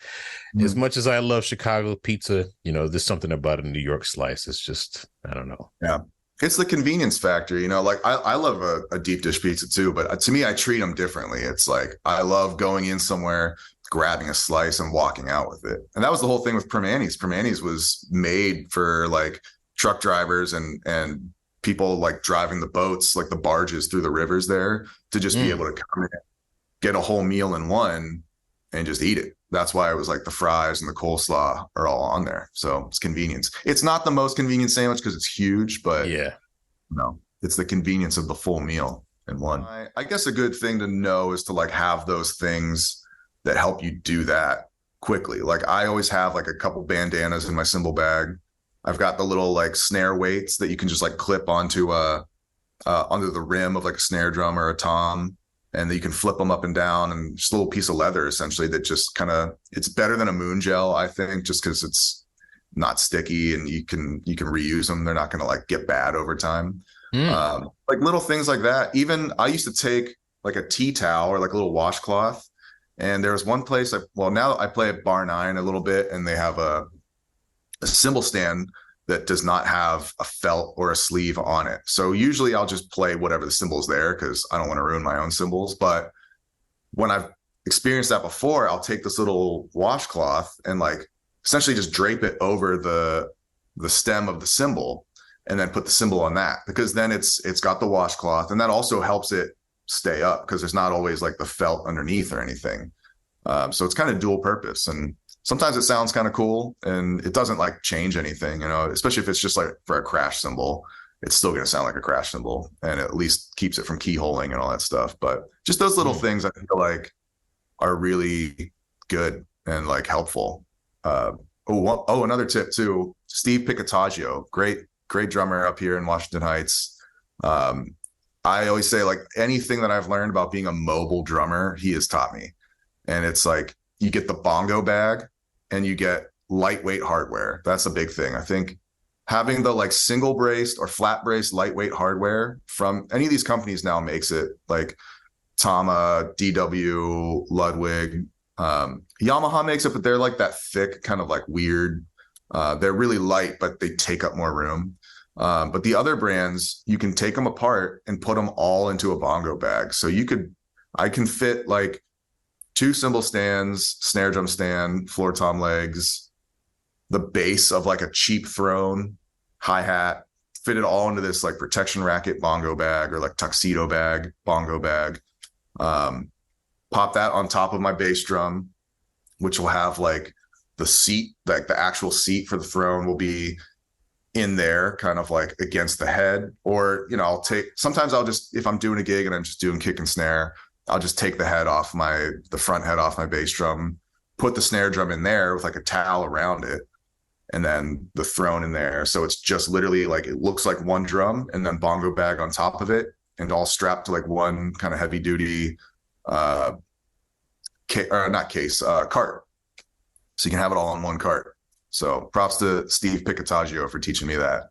[SPEAKER 2] As much as I love Chicago pizza, there's something about a New York slice. It's just, I don't know.
[SPEAKER 1] Yeah. It's the convenience factor, like I love a deep dish pizza too, but to me, I treat them differently. It's like, I love going in somewhere, grabbing a slice and walking out with it. And that was the whole thing with Primanti's. Primanti's was made for like truck drivers and people like driving the boats, like the barges through the rivers there, to just be able to come in, get a whole meal in one and just eat it. That's why it was like the fries and the coleslaw are all on there. So it's convenience. It's not the most convenient sandwich because it's huge, but it's the convenience of the full meal in one. I guess a good thing to know is to like have those things that help you do that quickly. Like I always have like a couple bandanas in my cymbal bag. I've got the little like snare weights that you can just like clip onto under the rim of like a snare drum or a tom. And then you can flip them up and down, and just a little piece of leather essentially that just kind of, it's better than a moon gel, I think, just because it's not sticky and you can reuse them. They're not going to like get bad over time. Like little things like that. Even I used to take like a tea towel or like a little washcloth. And there was one place, now I play at Bar 9 a little bit, and they have a cymbal stand that does not have a felt or a sleeve on it. So usually I'll just play whatever the cymbal's there, because I don't want to ruin my own cymbals. But when I've experienced that before, I'll take this little washcloth and like essentially just drape it over the stem of the cymbal, and then put the cymbal on that, because then it's got the washcloth, and that also helps it stay up because there's not always like the felt underneath or anything. So it's kind of dual purpose, and sometimes it sounds kind of cool, and it doesn't like change anything, especially if it's just like for a crash cymbal, it's still going to sound like a crash cymbal, and it at least keeps it from keyholing and all that stuff. But just those little things I feel like are really good and like helpful. Another tip too, Steve Picotaggio, great drummer up here in Washington Heights. I always say like anything that I've learned about being a mobile drummer, he has taught me. And it's like, you get the bongo bag and you get lightweight hardware. That's a big thing. I think having the like single braced or flat braced lightweight hardware from any of these companies now makes it, like Tama, DW, Ludwig, Yamaha makes it, but they're like that thick kind of like weird. They're really light, but they take up more room. But the other brands, you can take them apart and put them all into a bongo bag. So I can fit like 2 cymbal stands, snare drum stand, floor tom legs, the base of like a cheap throne, hi-hat, fit it all into this like protection racket bongo bag or like tuxedo bag, bongo bag. Pop that on top of my bass drum, which will have like the seat, like the actual seat for the throne will be in there kind of like against the head. Or, sometimes I'll just, if I'm doing a gig and I'm just doing kick and snare, I'll just take the front head off my bass drum, put the snare drum in there with like a towel around it, and then the throne in there. So it's just literally like, it looks like one drum and then bongo bag on top of it, and all strapped to like one kind of heavy duty, cart. So you can have it all on one cart. So props to Steve Picotaggio for teaching me that.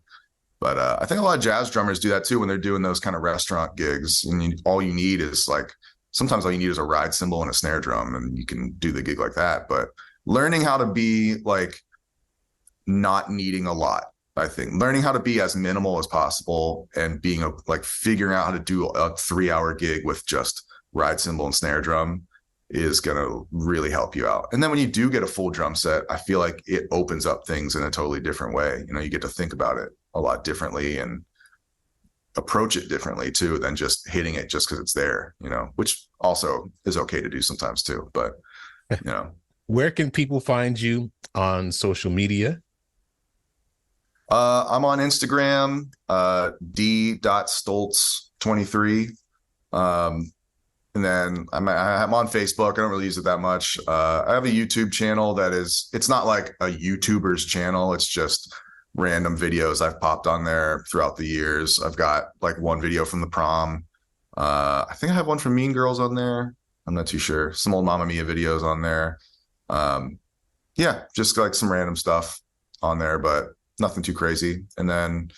[SPEAKER 1] But I think a lot of jazz drummers do that too when they're doing those kind of restaurant gigs. And all you need is like, sometimes all you need is a ride cymbal and a snare drum, and you can do the gig like that. But learning how to be like not needing a lot, I think learning how to be as minimal as possible and being like figuring out how to do a 3-hour gig with just ride cymbal and snare drum is going to really help you out. And then when you do get a full drum set, I feel like it opens up things in a totally different way. You know, you get to think about it a lot differently and approach it differently too than just hitting it just because it's there, you know, which also is okay to do sometimes too. But, you know.
[SPEAKER 2] Where can people find you on social media?
[SPEAKER 1] I'm on Instagram, d.stoltz23. And then I'm on Facebook. I don't really use it that much. I have a YouTube channel it's not like a YouTuber's channel. It's just random videos I've popped on there throughout the years. I've got like one video from the prom. I think I have one from Mean Girls on there. I'm not too sure. Some old Mamma Mia videos on there. Yeah, just like some random stuff on there, but nothing too crazy. And then,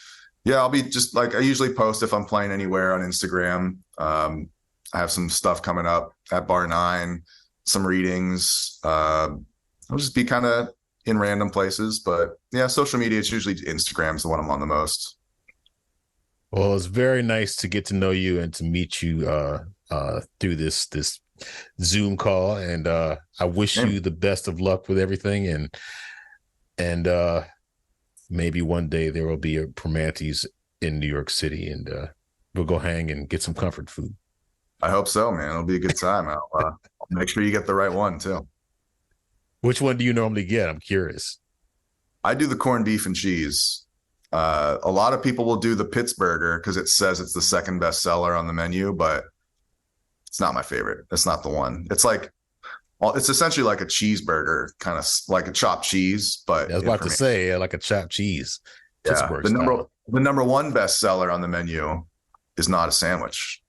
[SPEAKER 1] yeah, I'll be just like, I usually post if I'm playing anywhere on Instagram. I have some stuff coming up at Bar 9, some readings. I'll just be kind of in random places, but yeah, social media, it's usually Instagram's the one I'm on the most.
[SPEAKER 2] Well, it's very nice to get to know you and to meet you through this Zoom call. And I wish you the best of luck with everything. And maybe one day there will be a Primanti's in New York City, and we'll go hang and get some comfort food.
[SPEAKER 1] I hope so, man. It'll be a good time. I'll make sure you get the right one too.
[SPEAKER 2] Which one do you normally get? I'm curious.
[SPEAKER 1] I do the corned beef and cheese. A lot of people will do the Pittsburgher because it says it's the second best seller on the menu, but it's not my favorite. It's not the one. It's like, well, it's essentially like a cheeseburger, kind of like a chopped cheese. But
[SPEAKER 2] I was about to say, like a chopped cheese.
[SPEAKER 1] Yeah, the number one best seller on the menu is not a sandwich.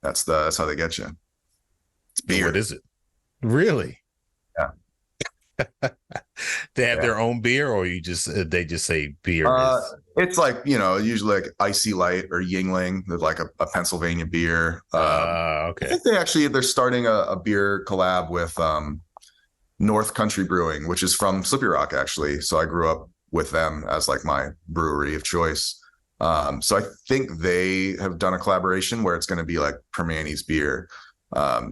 [SPEAKER 1] That's how they get you. It's beer.
[SPEAKER 2] What is it? Really?
[SPEAKER 1] Yeah.
[SPEAKER 2] They have their own beer, or they just say beer?
[SPEAKER 1] It's like, you know, usually like Icy Light or Yingling, like a Pennsylvania beer.
[SPEAKER 2] Okay.
[SPEAKER 1] I think they're starting a beer collab with North Country Brewing, which is from Slippery Rock, actually. So I grew up with them as like my brewery of choice. So I think they have done a collaboration where it's going to be like Primanti's beer,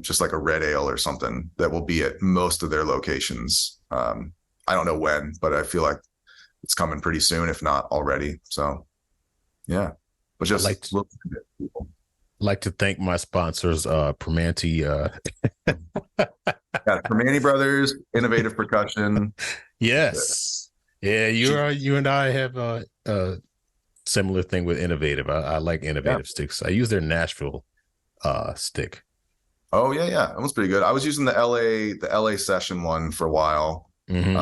[SPEAKER 1] just like a red ale or something that will be at most of their locations. I don't know when, but I feel like it's coming pretty soon, if not already. So, yeah, but just
[SPEAKER 2] like to thank my sponsors, Primanti.
[SPEAKER 1] Primanti Brothers, Innovative Percussion.
[SPEAKER 2] Yes, yeah, you and I have a similar thing with Innovative. I like Innovative sticks. I use their Nashville stick.
[SPEAKER 1] Oh yeah, that was pretty good. I was using the LA session one for a while.
[SPEAKER 2] Mm-hmm.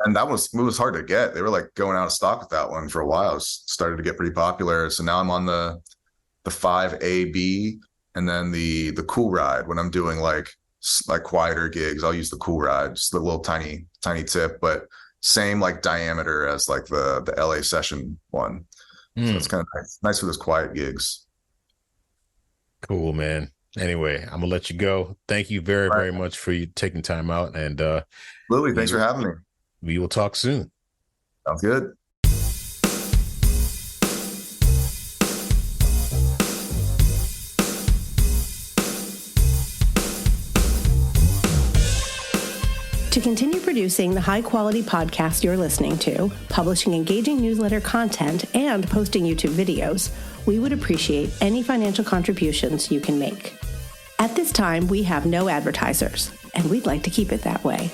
[SPEAKER 1] And it was hard to get. They were like going out of stock with that one for a while. It started to get pretty popular. So now I'm on the 5AB, and then the Cool Ride. When I'm doing like quieter gigs, I'll use the Cool Ride, just the little tiny tip, but same like diameter as like the LA session one. So it's kind of nice for those quiet gigs.
[SPEAKER 2] Cool, man. Anyway, I'm gonna let you go. Thank you very, very much for you taking time out. And
[SPEAKER 1] Lily, thanks for having me.
[SPEAKER 2] We will talk soon.
[SPEAKER 1] Sounds good.
[SPEAKER 3] To continue producing the high-quality podcast you're listening to, publishing engaging newsletter content, and posting YouTube videos, we would appreciate any financial contributions you can make. At this time, we have no advertisers, and we'd like to keep it that way.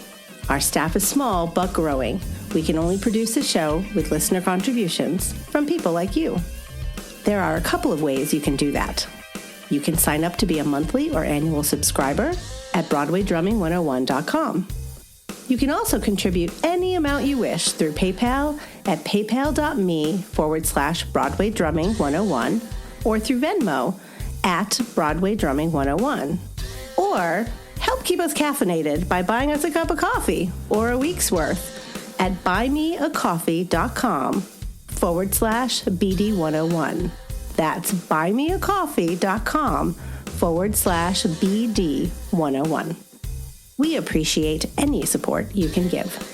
[SPEAKER 3] Our staff is small but growing. We can only produce a show with listener contributions from people like you. There are a couple of ways you can do that. You can sign up to be a monthly or annual subscriber at BroadwayDrumming101.com. You can also contribute any amount you wish through PayPal at paypal.me/BroadwayDrumming101 or through Venmo at Broadway Drumming 101. Or help keep us caffeinated by buying us a cup of coffee or a week's worth at buymeacoffee.com buymeacoffee.com/BD101. That's buymeacoffee.com/BD101. We appreciate any support you can give.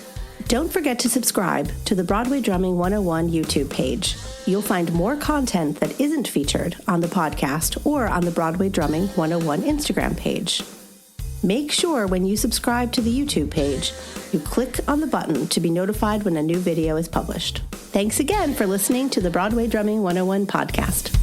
[SPEAKER 3] Don't forget to subscribe to the Broadway Drumming 101 YouTube page. You'll find more content that isn't featured on the podcast or on the Broadway Drumming 101 Instagram page. Make sure when you subscribe to the YouTube page, you click on the button to be notified when a new video is published. Thanks again for listening to the Broadway Drumming 101 podcast.